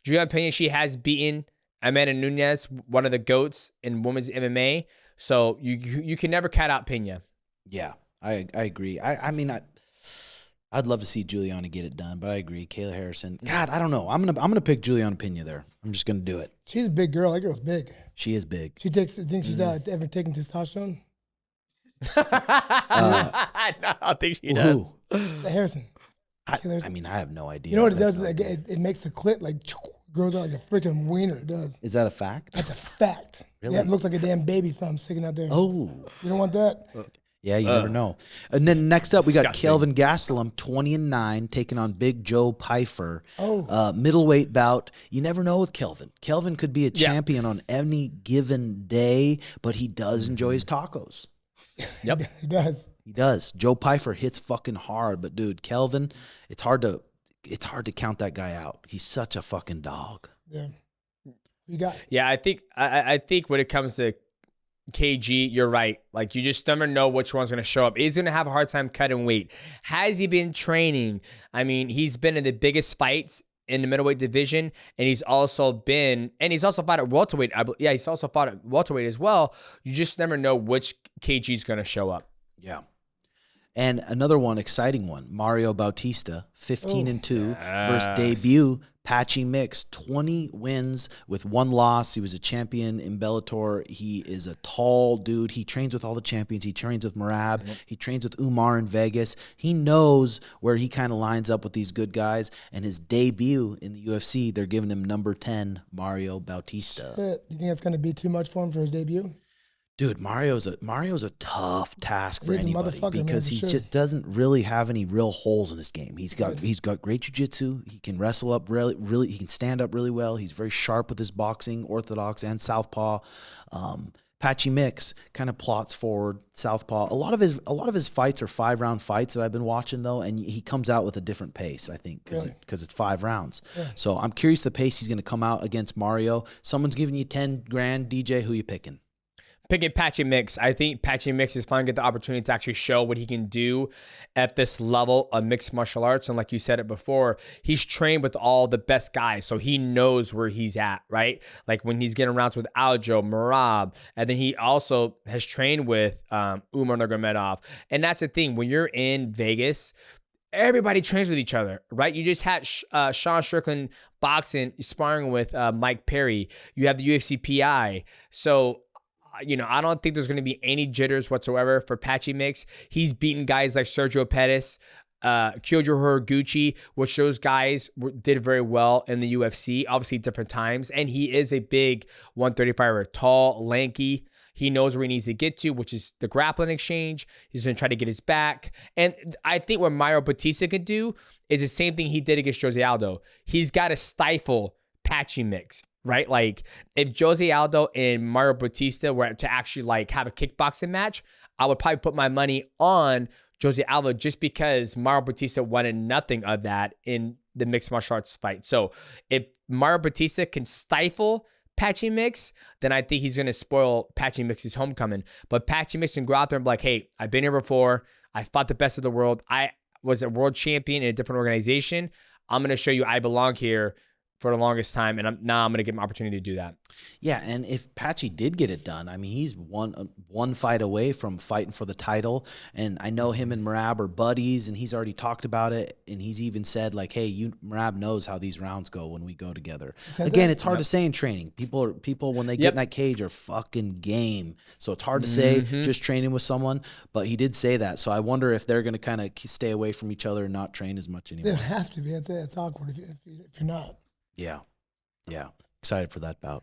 Julianna Peña, she has beaten Amanda Nunes, one of the GOATs in women's MMA. So you can never cut out Peña. Yeah, I agree. I mean, I'd love to see Julianna get it done, but I agree. Kayla Harrison. God, I don't know. I'm gonna pick Julianna Peña there. I'm just gonna do it. She's a big girl. That girl's big. She is big. She think she's ever taken testosterone? No, I don't think she does. Harrison. I mean, I have no idea. You know what it does? It makes the clit like grows out like a freaking wiener. It does. Is that a fact? That's a fact. Really? Yeah, it looks like a damn baby thumb sticking out there. Oh. You don't want that? Yeah, you never know. And then next up, we got Disgusting. Kelvin Gastelum, 20-9, taking on Big Joe Pyfer. Oh. Middleweight bout. You never know with Kelvin. Kelvin could be a champion on any given day, but he does enjoy his tacos. Yep. He does. He does. Joe Pyfer hits fucking hard, but dude, Kelvin, it's hard to count that guy out. He's such a fucking dog. Yeah. You got. Yeah, I think when it comes to KG, you're right. Like, you just never know which one's going to show up. He's going to have a hard time cutting weight. Has he been training? I mean, he's been in the biggest fights in the middleweight division, and he's also fought at welterweight. He's also fought at welterweight as well. You just never know which KG's going to show up. Yeah. And another one, exciting one, Mario Bautista, 15-2 versus debut Patchy Mix, 20 wins with 1 loss. He was a champion in Bellator. He is a tall dude. He trains with all the champions. He trains with Merab. He trains with Umar in Vegas. He knows where he kind of lines up with these good guys. And his debut in the UFC, they're giving him number 10, Mario Bautista. Do you think it's going to be too much for him for his debut? Dude, Mario's a tough task for He's a anybody motherfucker, man, because for he sure. just doesn't really have any real holes in his game. He's got great jiu-jitsu. He can wrestle up really. He can stand up really well. He's very sharp with his boxing, orthodox and southpaw. Patchy Mix kind of plots forward, southpaw. A lot of his fights are 5-round fights that I've been watching though, and he comes out with a different pace. I think because it's 5 rounds. Yeah. So I'm curious the pace he's going to come out against Mario. Someone's giving you 10 grand, DJ. Who you picking? Picking Patchy Mix. I think Patchy Mix is finally get the opportunity to actually show what he can do at this level of mixed martial arts. And like you said it before, he's trained with all the best guys, so he knows where he's at, right? Like when he's getting rounds with Aljo, Merab, and then he also has trained with Umar Nurmagomedov. And that's the thing, when you're in Vegas, everybody trains with each other, right? You just had Sean Strickland boxing, sparring with Mike Perry. You have the UFC PI. So I don't think there's going to be any jitters whatsoever for Patchy Mix. He's beaten guys like Sergio Pettis, Kyojo Horiguchi, which those guys did very well in the UFC, obviously different times. And he is a big 135er, tall, lanky. He knows where he needs to get to, which is the grappling exchange. He's going to try to get his back. And I think what Mario Bautista could do is the same thing he did against Jose Aldo. He's got to stifle Patchy Mix. Right? Like if Jose Aldo and Mario Bautista were to actually like have a kickboxing match, I would probably put my money on Jose Aldo just because Mario Bautista wanted nothing of that in the mixed martial arts fight. So if Mario Bautista can stifle Patchy Mix, then I think he's going to spoil Patchy Mix's homecoming. But Patchy Mix can go out there and be like, hey, I've been here before. I fought the best of the world. I was a world champion in a different organization. I'm going to show you I belong here for the longest time, and I'm going to give him an opportunity to do that. Yeah, and if Patchy did get it done, I mean, he's one fight away from fighting for the title, and I know him and Merab are buddies, and he's already talked about it, and he's even said, like, hey, Merab knows how these rounds go when we go together. Again, it's hard to say in training. People when they get in that cage are fucking game, so it's hard to say just training with someone, but he did say that, so I wonder if they're going to kind of stay away from each other and not train as much anymore. They have to be. It's awkward if you're not. Yeah. Excited for that bout.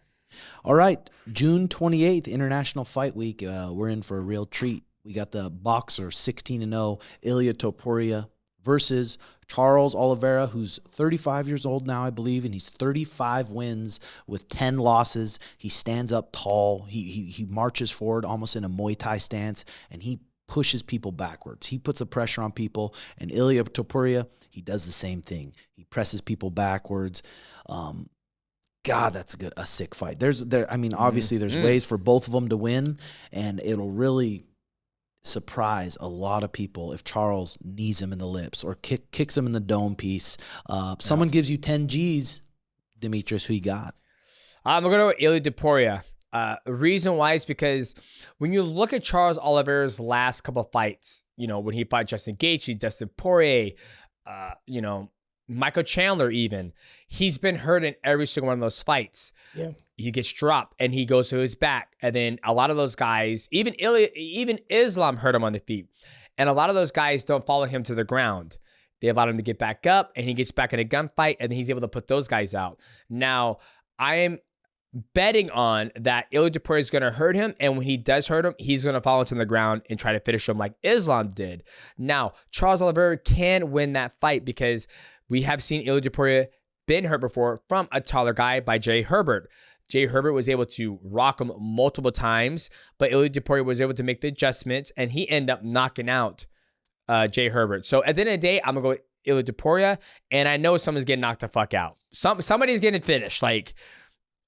All right, June 28th, International Fight Week. We're in for a real treat. We got the boxer 16-0, Ilia Topuria versus Charles Oliveira, who's 35 years old now, I believe, and he's 35 wins with 10 losses. He stands up tall. He marches forward almost in a Muay Thai stance, and he pushes people backwards. He puts the pressure on people, and Ilia Topuria, he does the same thing. He presses people backwards. God, that's a sick fight. Obviously there's ways for both of them to win, and it'll really surprise a lot of people if Charles knees him in the lips or kicks him in the dome piece. Someone gives you 10 G's, Demetrious, who you got? I'm going to go with Ilia Topuria. The reason why is because when you look at Charles Oliveira's last couple of fights, when he fought Justin Gaethje, Dustin Poirier, Michael Chandler even, he's been hurt in every single one of those fights. Yeah. He gets dropped and he goes to his back. And then a lot of those guys, even Islam hurt him on the feet. And a lot of those guys don't follow him to the ground. They allow him to get back up and he gets back in a gunfight and then he's able to put those guys out. Now, I am betting on that Ilia Topuria is going to hurt him. And when he does hurt him, he's going to fall into the ground and try to finish him like Islam did. Now, Charles Oliveira can win that fight because we have seen Ilia Topuria been hurt before from a taller guy by Jay Herbert. Jay Herbert was able to rock him multiple times, but Ilia Topuria was able to make the adjustments, and he ended up knocking out Jay Herbert. So at the end of the day, I'm going to go with Ilia Topuria, and I know someone's getting knocked the fuck out. Somebody's getting finished. Like,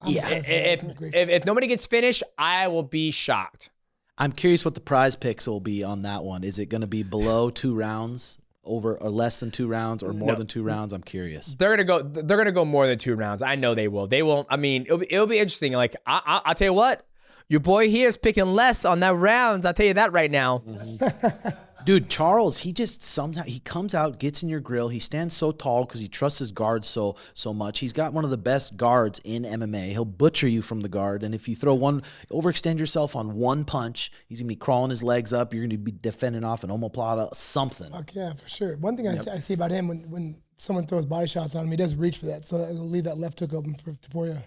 if nobody gets finished, I will be shocked. I'm curious what the prize picks will be on that one. Is it going to be below 2 rounds, over or less than 2 rounds, or more than 2 rounds? I'm curious. They're gonna go more than 2 rounds. I know they will. They will. I mean, it'll be interesting. Like I'll tell you what, your boy here is picking less on that rounds. I'll tell you that right now. Dude, Charles, he just sometimes he comes out, gets in your grill. He stands so tall because he trusts his guard so much. He's got one of the best guards in MMA. He'll butcher you from the guard, and if you overextend yourself on one punch, he's gonna be crawling his legs up. You're gonna be defending off an omoplata, something. Fuck yeah, for sure. One thing I see about him when someone throws body shots on him, he doesn't reach for that, so it'll leave that left hook open for Topuria.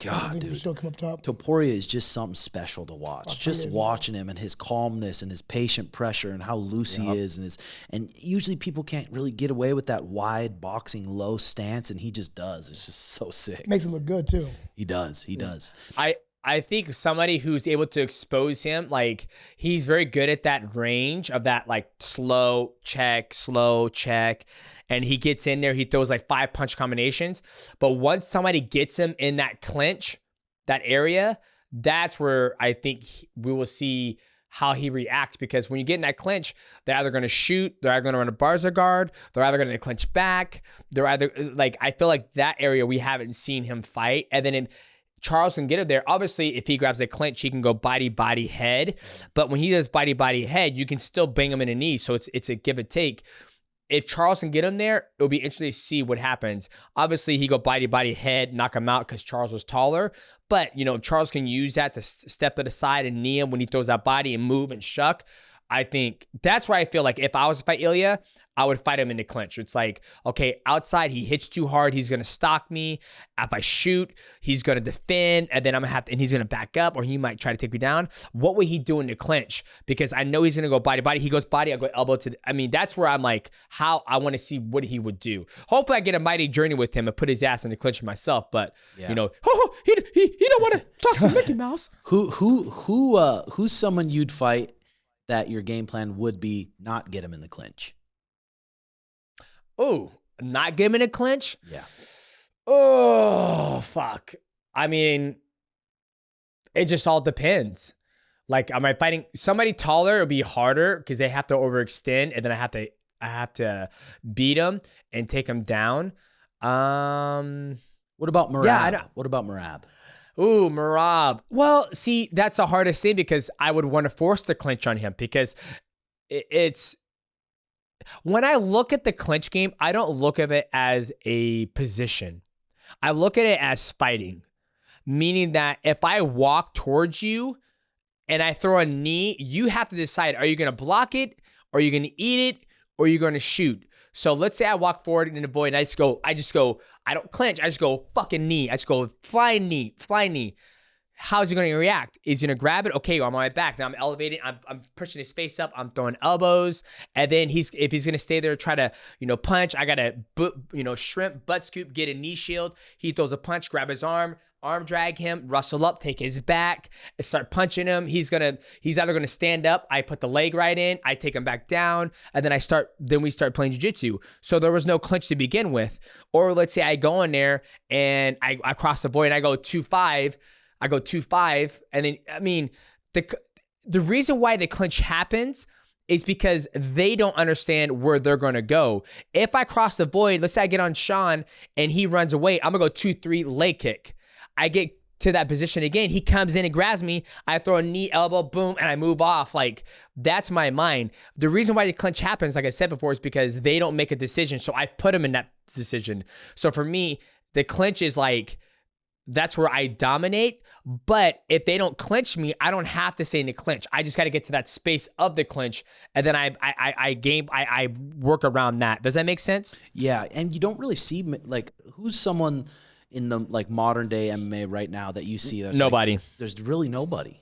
God, dude. She'll come up top. Topuria is just something special to watch. Just watching him and his calmness and his patient pressure and how loose he is, and usually people can't really get away with that wide boxing low stance, and he just does. It's just so sick. Makes it look good too. He does. He does. I think somebody who's able to expose him, like he's very good at that range of that like slow check, and he gets in there, he throws like 5 punch combinations. But once somebody gets him in that clinch, that area, that's where I think we will see how he reacts, because when you get in that clinch, they're either going to shoot, they're either going to run a Barza guard, they're either going to clinch back, they're either like, I feel like that area we haven't seen him fight. And then Charles can get him there. Obviously, if he grabs a clinch, he can go body, head. But when he does body, head, you can still bang him in a knee. So it's a give and take. If Charles can get him there, it'll be interesting to see what happens. Obviously, he go body, head, knock him out because Charles was taller. But, if Charles can use that to step to the side and knee him when he throws that body and move and shuck, I think that's why I feel like if I was to fight Ilia, I would fight him in the clinch. It's like, okay, outside he hits too hard, he's gonna stalk me. If I shoot, he's gonna defend, and then and he's gonna back up, or he might try to take me down. What would he do in the clinch? Because I know he's gonna go body. He goes body, I go elbow to. That's where I'm like, how I want to see what he would do. Hopefully, I get a mighty journey with him and put his ass in the clinch myself. But he don't want to talk to Mickey Mouse. Who's someone you'd fight that your game plan would be not get him in the clinch? Oh, not get him in a clinch? Yeah. Oh, fuck. It just all depends. Like, am I fighting somebody taller? It'll be harder because they have to overextend, and then I have to beat them and take them down. What about Merab? Yeah, what about Merab? Ooh, Merab. Well, see, that's the hardest thing because I would want to force the clinch on him because it's... When I look at the clinch game, I don't look at it as a position. I look at it as fighting, meaning that if I walk towards you and I throw a knee, you have to decide, are you going to block it, or are you going to eat it, or are you going to shoot? So let's say I walk forward and avoid, and I just go, I don't clinch, I just go fucking knee. I just go flying knee. How's he going to react? Is he going to grab it? Okay, I'm on my back. Now I'm elevating. I'm pushing his face up. I'm throwing elbows. And then if he's going to stay there, try to, punch, I got to, shrimp, butt scoop, get a knee shield. He throws a punch, grab his arm drag him, rustle up, take his back, and start punching him. He's either going to stand up. I put the leg right in. I take him back down. And then we start playing jiu-jitsu. So there was no clinch to begin with. Or let's say I go in there and I cross the void and I go 2-5. And then, the reason why the clinch happens is because they don't understand where they're going to go. If I cross the void, let's say I get on Sean and he runs away, I'm going to go 2-3 leg kick. I get to that position again. He comes in and grabs me. I throw a knee, elbow, boom, and I move off. Like, that's my mind. The reason why the clinch happens, like I said before, is because they don't make a decision. So I put them in that decision. So for me, the clinch is like, that's where I dominate. But if they don't clinch me, I don't have to stay in the clinch. I just got to get to that space of the clinch, and then I work around that. Does that make sense? Yeah, and you don't really see, like, who's someone, in the like modern day MMA right now that you see? That's Nobody. Like, there's really nobody.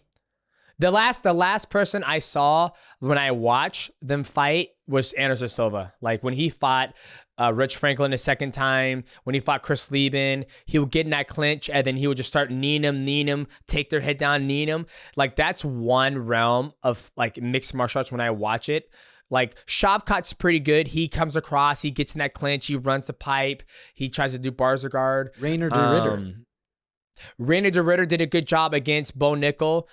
The last person I saw when I watched them fight was Anderson Silva. Like when he fought Rich Franklin the second time, when he fought Chris Lieben, he would get in that clinch and then he would just start kneeing him, take their head down, kneeing him. Like that's one realm of like mixed martial arts when I watch it. Like Shavkat's pretty good. He comes across, he gets in that clinch, he runs the pipe, he tries to do bars of guard. Rainer de Ritter. Rainer de Ritter did a good job against Bo Nickel.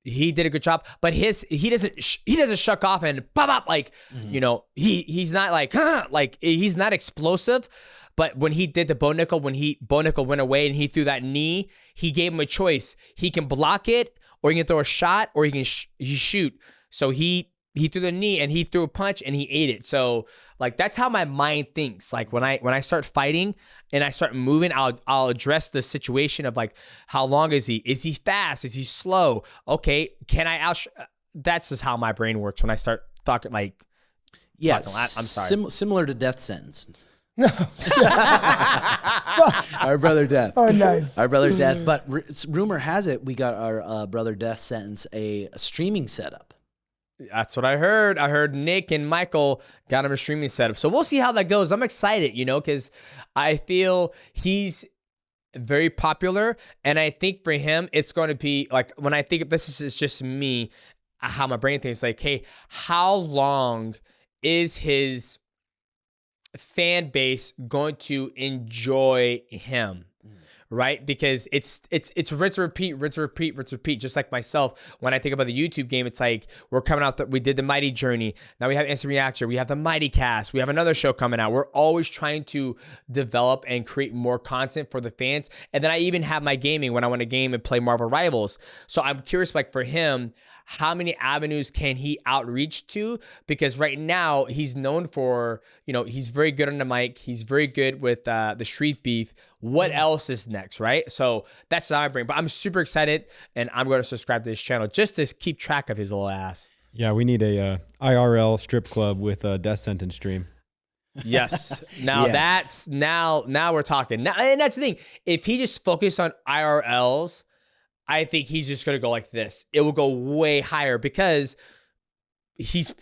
He did a good job, but he doesn't shuck off and pop up like you know he's not like like he's not explosive. But when he did the Bo Nickel, when Bo Nickel went away and he threw that knee, he gave him a choice. He can block it, or he can throw a shot, or he can shoot. So he threw the knee and he threw a punch and he ate it. So like that's how my mind thinks. Like when I start fighting and I start moving, I'll address the situation of like, how long is he? Is he fast? Is he slow? Okay, can I that's just how my brain works when I start talking like. Yes, I'm sorry. Similar to death sentence. Our brother Death. Oh, nice. Our brother Death. But rumor has it we got our brother Death sentence a streaming setup. That's what I heard. I heard Nick and Michael got him a streaming setup. So we'll see how that goes. I'm excited, you know, because I feel he's very popular. And I think for him, it's going to be like, when I think of this is just me, how my brain thinks like, hey, how long is his fan base going to enjoy him? Right? Because it's rinse, repeat, just like myself. When I think about the YouTube game, it's like we're coming out, we did the Mighty Journey. Now we have Instant Reaction. We have the Mighty Cast. We have another show coming out. We're always trying to develop and create more content for the fans. And then I even have my gaming when I want to game and play Marvel Rivals. So I'm curious, like for him, how many avenues can he outreach to? Because right now he's known for, you know, he's very good on the mic. He's very good with the street beef. What else is next, right? So that's how I bring. But I'm super excited, and I'm going to subscribe to this channel just to keep track of his little ass. Yeah, we need a IRL strip club with a death sentence stream. Yes. Now that's now we're talking. Now, and that's the thing. If he just focused on IRLs, I think he's just going to go like this. It will go way higher because he's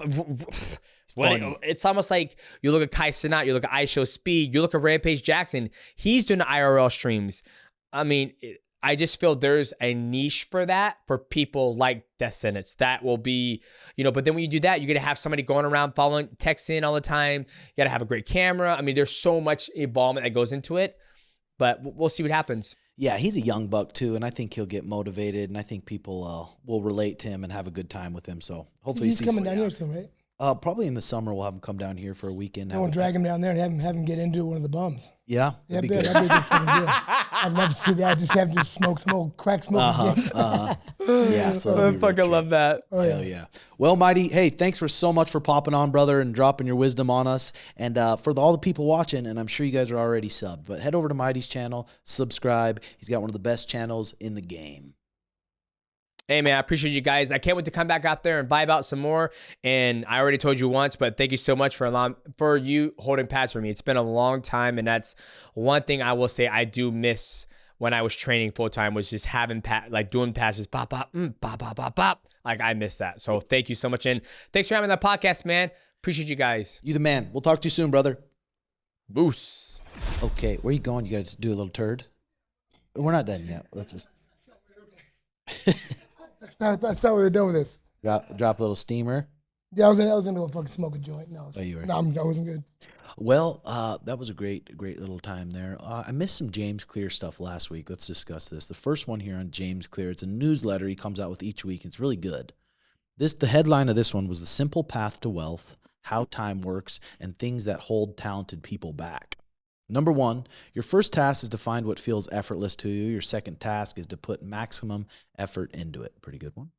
it's almost like you look at Kai Cenat, you look at iShowSpeed, you look at Rampage Jackson. He's doing the IRL streams. I mean, I just feel there's a niche for that for people like death sentence. That will be, you know, but then when you do that, you're going to have somebody going around following, texting all the time. You got to have a great camera. I mean, there's so much involvement that goes into it, but we'll see what happens. Yeah, he's a young buck too, and I think he'll get motivated, and I think people will relate to him and have a good time with him. So hopefully he's coming down here still, right? Probably in the summer we'll have him come down here for a weekend. I want to drag him down there and have him get into one of the bums. Yeah, that'd be good. That'd be a good fucking deal. I'd love to see that. Just have to smoke some old crack smoke. Yeah, so I fucking love that. Oh, Hell yeah. Well, Mighty, hey, thanks for so much for popping on, brother, and dropping your wisdom on us. And for all the people watching, and I'm sure you guys are already subbed, but head over to Mighty's channel, subscribe. He's got one of the best channels in the game. Hey, man, I appreciate you guys. I can't wait to come back out there and vibe out some more. And I already told you once, but thank you so much for you holding pads for me. It's been a long time, and that's one thing I will say I do miss when I was training full-time was just having, doing passes, pop, pop, pop, pop, pop, pop. Like, I miss that. So thank you so much. And thanks for having that podcast, man. Appreciate you guys. You the man. We'll talk to you soon, brother. Boos. Okay, where you going? You guys do a little turd? We're not done yet. Let's just... I thought we were done with this. Drop a little steamer. Yeah, I was gonna go fucking smoke a joint. No, you were? No, I wasn't good. Well, that was a great little time there. I missed some James Clear stuff last week. Let's discuss this. The first one here on James Clear. It's a newsletter he comes out with each week. It's really good. The headline of this one was The Simple Path to Wealth, How Time Works, and Things That Hold Talented People Back. Number 1, your first task is to find what feels effortless to you. Your second task is to put maximum effort into it. Pretty good one.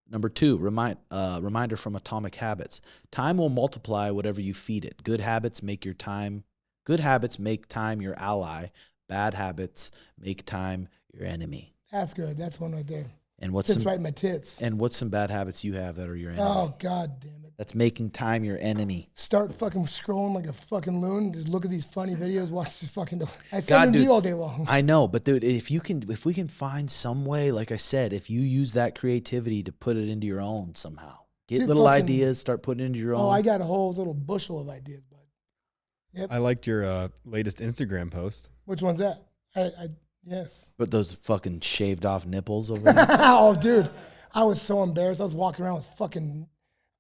Number 2, reminder from Atomic Habits. Time will multiply whatever you feed it. Good habits make time your ally. Bad habits make time your enemy. That's good. That's one right there. And what's Sits some, right in my tits. and what's some bad habits you have that are your enemy? Oh, God damn it. That's making time your enemy. Start fucking scrolling like a fucking loon. Just look at these funny videos. Watch this fucking. I send God, them to dude, you all day long. I know, but dude, if we can find some way, like I said, if you use that creativity to put it into your own somehow, get Dude, little fucking- ideas, start putting it into your own. Oh, I got a whole little bushel of ideas, bud. Yep. I liked your latest Instagram post. Which one's that? Yes. But those fucking shaved off nipples over there, Oh, dude, I was so embarrassed. I was walking around with fucking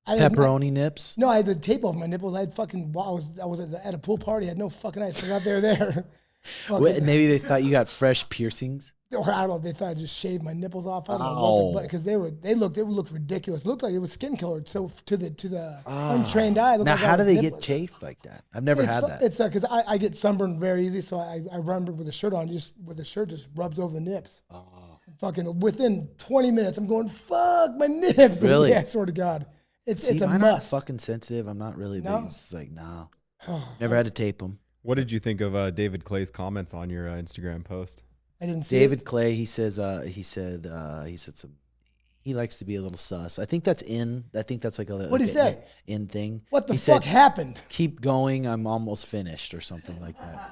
pepperoni nips. No, I had the tape over my nipples. I had fucking. I was at a pool party. I had no fucking. I forgot they were there. Wait, maybe they thought you got fresh piercings. Or I don't know. They thought I just shaved my nipples off. I don't know Ow. what, because they looked ridiculous. It looked like it was skin colored. So to the untrained eye, it looked Now, like I how do was they get nipless. chafed like that? I've never had that. It's because I get sunburned very easy. So I run with a shirt on. Just with the shirt just rubs over the nips. Oh. Fucking within 20 minutes, I'm going fuck my nips. Really? Yeah, I swear to God, it's See, a mine aren't must. fucking sensitive. I'm not really No? big. It's like, no. Never had to tape them. What did you think of David Clay's comments on your Instagram post? I didn't see David it. Clay, he said some. He likes to be a little sus. I think that's in. I think that's like a. What'd he say? In thing. What the He fuck said, happened? Keep going. I'm almost finished, or something like that.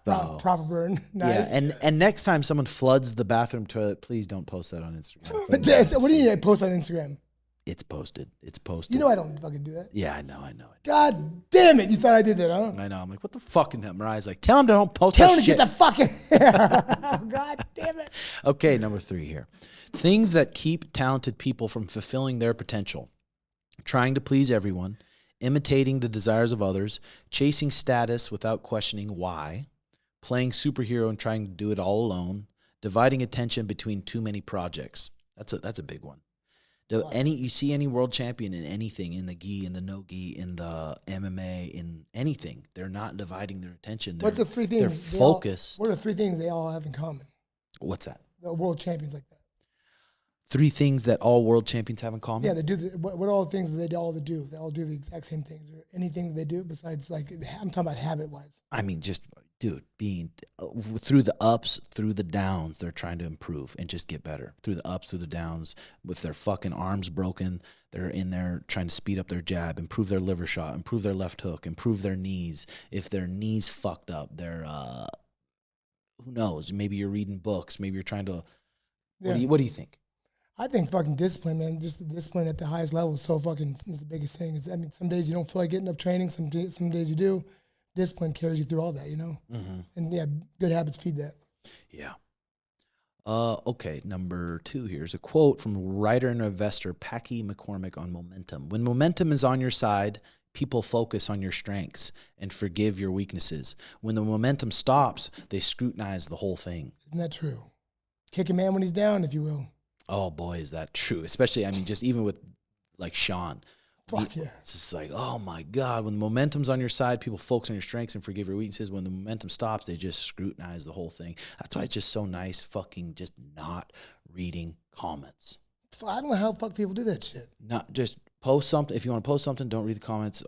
So, Proper burn. Nice. yeah, and next time someone floods the bathroom toilet, please don't post that on Instagram. What do you need to post on Instagram? It's posted. It's posted. You know I don't fucking do that. Yeah, I know. God damn it! You thought I did that, huh? I know. I'm like, what the fuck? And Mariah's like, tell him to don't post Tell that him to shit. get the fucking. God damn it! Okay, number 3 here. Things that keep talented people from fulfilling their potential. Trying to please everyone, imitating the desires of others, chasing status without questioning why, playing superhero and trying to do it all alone, dividing attention between too many projects. That's a big one. You see any world champion in anything, in the gi, in the no gi, in the MMA, in anything, they're not dividing their attention. What's the 3 things? They're focused. What are 3 things they all have in common? What's that? The world champions like that. 3 things that all world champions have in common? Yeah, they do. What are all the things that they all do? They all do the exact same things. Or anything that they do besides, like, I'm talking about habit wise. I mean, just, dude, being through the ups, through the downs, they're trying to improve and just get better. Through the ups, through the downs, with their fucking arms broken, they're in there trying to speed up their jab, improve their liver shot, improve their left hook, improve their knees. If their knees fucked up, they're, who knows? Maybe you're reading books. Maybe you're trying to, what do you think? I think fucking discipline, man. Just the discipline at the highest level is so fucking is the biggest thing. I mean, some days you don't feel like getting up training. Some days you do. Discipline carries you through all that, you know. Mm-hmm. And yeah, good habits feed that. Yeah. Okay, number 2 here is a quote from writer and investor Patchy McCormick on momentum. When momentum is on your side, people focus on your strengths and forgive your weaknesses. When the momentum stops, they scrutinize the whole thing. Isn't that true? Kick a man when he's down, if you will. Oh boy, is that true? Especially, I mean, just even with like Sean. Fuck yeah. It's just like, oh my God, when the momentum's on your side, people focus on your strengths and forgive your weaknesses. When the momentum stops, they just scrutinize the whole thing. That's why it's just so nice fucking just not reading comments. I don't know how the fuck people do that shit. Not just post something. If you want to post something, don't read the comments.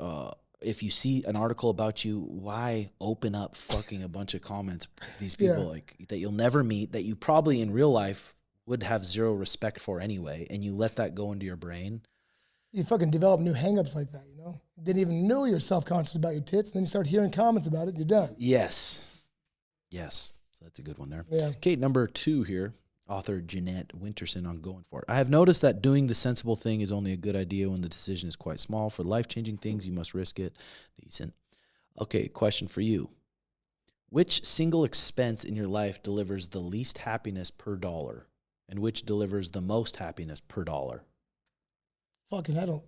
If you see an article about you, why open up fucking a bunch of comments? These people like that you'll never meet, that you probably in real life would have zero respect for anyway, and you let that go into your brain. You fucking develop new hangups like that, you know? Didn't even know you're self-conscious about your tits, and then you start hearing comments about it, you're done. Yes. So that's a good one there. Yeah. Okay, number 2 here. Author Jeanette Winterson on Going For It. I have noticed that doing the sensible thing is only a good idea when the decision is quite small. For life-changing things, you must risk it. Decent. Okay, question for you. Which single expense in your life delivers the least happiness per dollar? And which delivers the most happiness per dollar? Fucking, I don't.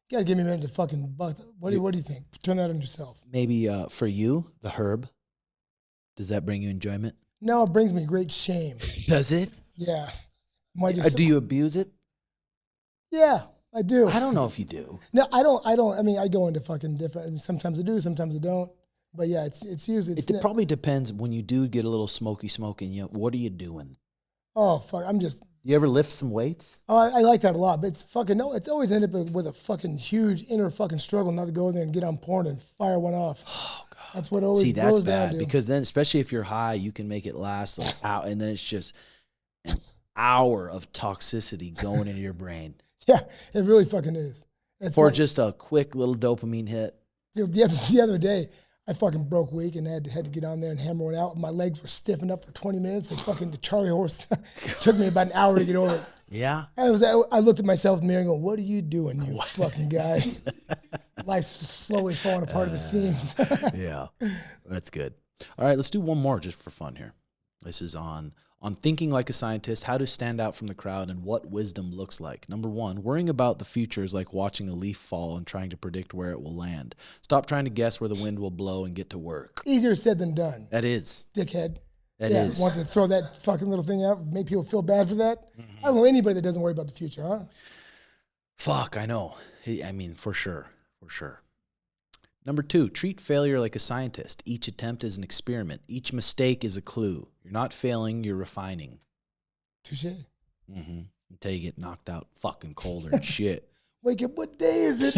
You gotta give me a minute to fucking bust. What do you think? Turn that on yourself. Maybe for you, the herb. Does that bring you enjoyment? No, it brings me great shame. Does it? Yeah. Do you abuse it? Yeah, I do. I don't know if you do. No, I don't. I mean, I go into fucking different. I mean, sometimes I do, sometimes I don't. But yeah, it's usually. It probably depends when you do get a little smoky smoking. You know, what are you doing? Oh fuck! I'm just. You ever lift some weights? Oh, I like that a lot, but it's fucking no. It's always ended up with a fucking huge inner fucking struggle not to go in there and get on porn and fire one off. Oh god, that's what always. See, that's goes down bad to. because then, especially if you're high, you can make it last like out, and then it's just. hour of toxicity going into your brain. Yeah, it really fucking is. It's For like, just a quick little dopamine hit. the other day, I fucking broke weak and had to get on there and hammer one out. My legs were stiffened up for 20 minutes. Like fucking the Charlie horse. Took me about an hour to get over it. Yeah. I looked at myself in the mirror and go, what are you doing, you fucking guy? Life's slowly falling apart at the seams. Yeah, that's good. All right, let's do one more just for fun here. This is on thinking like a scientist, how to stand out from the crowd, and what wisdom looks like. Number 1, worrying about the future is like watching a leaf fall and trying to predict where it will land. Stop trying to guess where the wind will blow and get to work. Easier said than done. That is. Dickhead. That is. Wants to throw that fucking little thing out, make people feel bad for that. I don't know anybody that doesn't worry about the future, huh? Fuck, I know. I mean, for sure. For sure. Number 2, treat failure like a scientist. Each attempt is an experiment. Each mistake is a clue. You're not failing, you're refining. Touche. Until you get knocked out fucking colder and shit. Wake up, what day is it?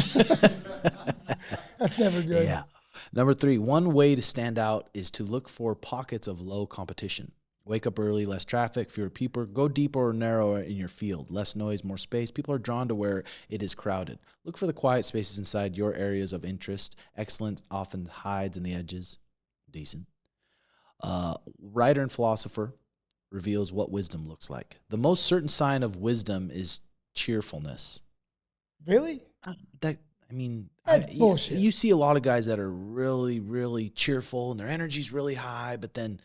That's never good. Yeah. Number 3, one way to stand out is to look for pockets of low competition. Wake up early, less traffic, fewer people. Go deeper or narrower in your field. Less noise, more space. People are drawn to where it is crowded. Look for the quiet spaces inside your areas of interest. Excellence often hides in the edges. Decent. Writer and philosopher reveals what wisdom looks like. The most certain sign of wisdom is cheerfulness. Really? That's bullshit. You see a lot of guys that are really, really cheerful and their energy's really high, but then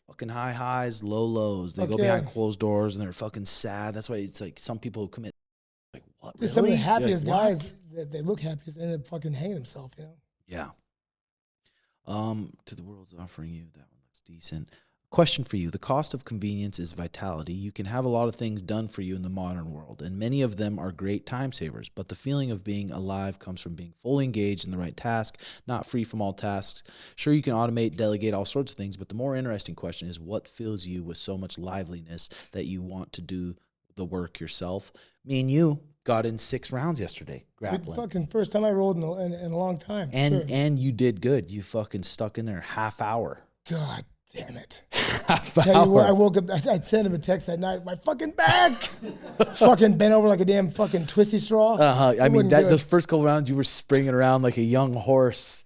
fucking high highs, low lows. They go behind closed doors and they're fucking sad. That's why it's like some people who commit, like, what, really? Some of the happiest like, guys that they look happiest end up fucking hanging himself, you know? Yeah. To the world's offering you. That one looks decent. Question for you. The cost of convenience is vitality. You can have a lot of things done for you in the modern world, and many of them are great time savers, but the feeling of being alive comes from being fully engaged in the right task, not free from all tasks. Sure, you can automate, delegate, all sorts of things, but the more interesting question is what fills you with so much liveliness that you want to do the work yourself? Me and you got in 6 rounds yesterday, grappling. Fucking first time I rolled in a long time. And you did good. You fucking stuck in there half hour. God damn it. Half Tell you hour. what, I woke up, I sent him a text that night, my fucking back. Fucking bent over like a damn fucking twisty straw. I mean, those first couple rounds, you were springing around like a young horse.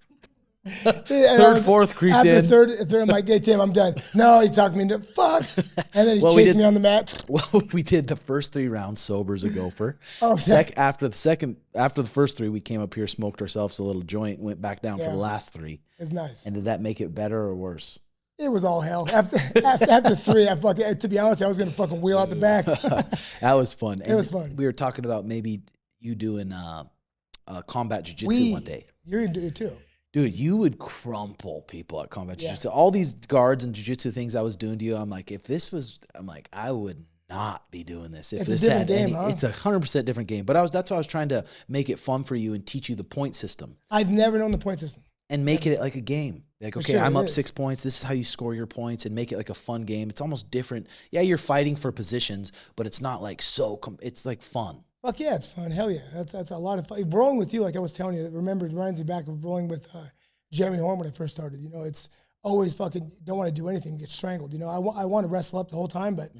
Third, fourth creeped after in. Third, I'm like, hey, Tim, I'm done. No, he talked me into fuck. And then he chased me on the mat. Well, we did the first 3 rounds sober as a gopher. Oh, yeah. After the first 3, we came up here, smoked ourselves a little joint, went back down for the last 3. It's nice. And did that make it better or worse? It was all hell. After 3, I fucking, to be honest, I was gonna fucking wheel out the back. That was fun. It was fun. We were talking about maybe you doing combat jiu-jitsu one day. You're gonna do it too. Dude, you would crumple people at combat jiu-jitsu. All these guards and jiu-jitsu things I was doing to you, I'm like, I would not be doing this. If it's this a different had game, huh? It's 100% different game. But that's why I was trying to make it fun for you and teach you the point system. I've never known the point system. And make it like a game. Like, okay, sure, I'm up it is. 6 points. This is how you score your points, and make it like a fun game. It's almost different. Yeah, you're fighting for positions, but it's not like it's like fun. Fuck yeah, it's fun. Hell yeah. That's a lot of fun. Rolling with you, like I was telling you, it reminds me back of rolling with Jeremy Horn when I first started. You know, it's always fucking don't want to do anything, get strangled. You know, I want to wrestle up the whole time, but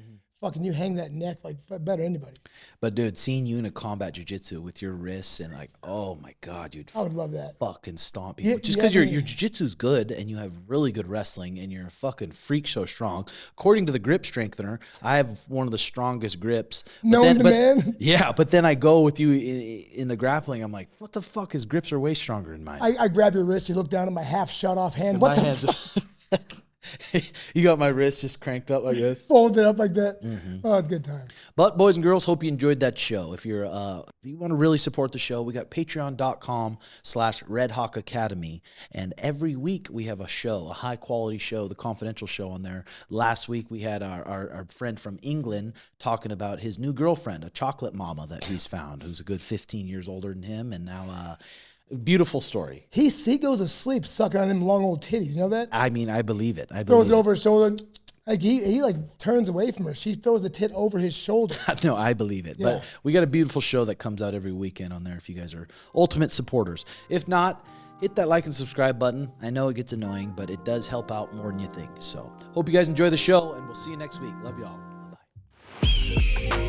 fucking you hang that neck like better than anybody. But dude, seeing you in a combat jiu-jitsu with your wrists and like, oh my God, I would love that. Fucking stomp people. Just because your jiu-jitsu's good and you have really good wrestling and you're a fucking freak show strong. According to the grip strengthener, I have one of the strongest grips. Man. Yeah, but then I go with you in the grappling. I'm like, what the fuck? His grips are way stronger than mine. I grab your wrist, you look down at my half shut off hand. What the fuck? You got my wrist just cranked up like this. Folded up like that. Oh, it's a good time. But boys and girls, hope you enjoyed that show. If you want to really support the show, we got patreon.com/RedHawk Academy. And every week we have a show, a high quality show, the confidential show on there. Last week we had our friend from England talking about his new girlfriend, a chocolate mama that he's found, who's a good 15 years older than him. And now, beautiful story. He goes to sleep sucking on them long old titties. You know that? I mean, I believe it. Throws it over his shoulder. Like he like turns away from her. She throws the tit over his shoulder. No, I believe it. Yeah. But we got a beautiful show that comes out every weekend on there if you guys are ultimate supporters. If not, hit that like and subscribe button. I know it gets annoying, but it does help out more than you think. So hope you guys enjoy the show, and we'll see you next week. Love y'all. Bye-bye. Peace.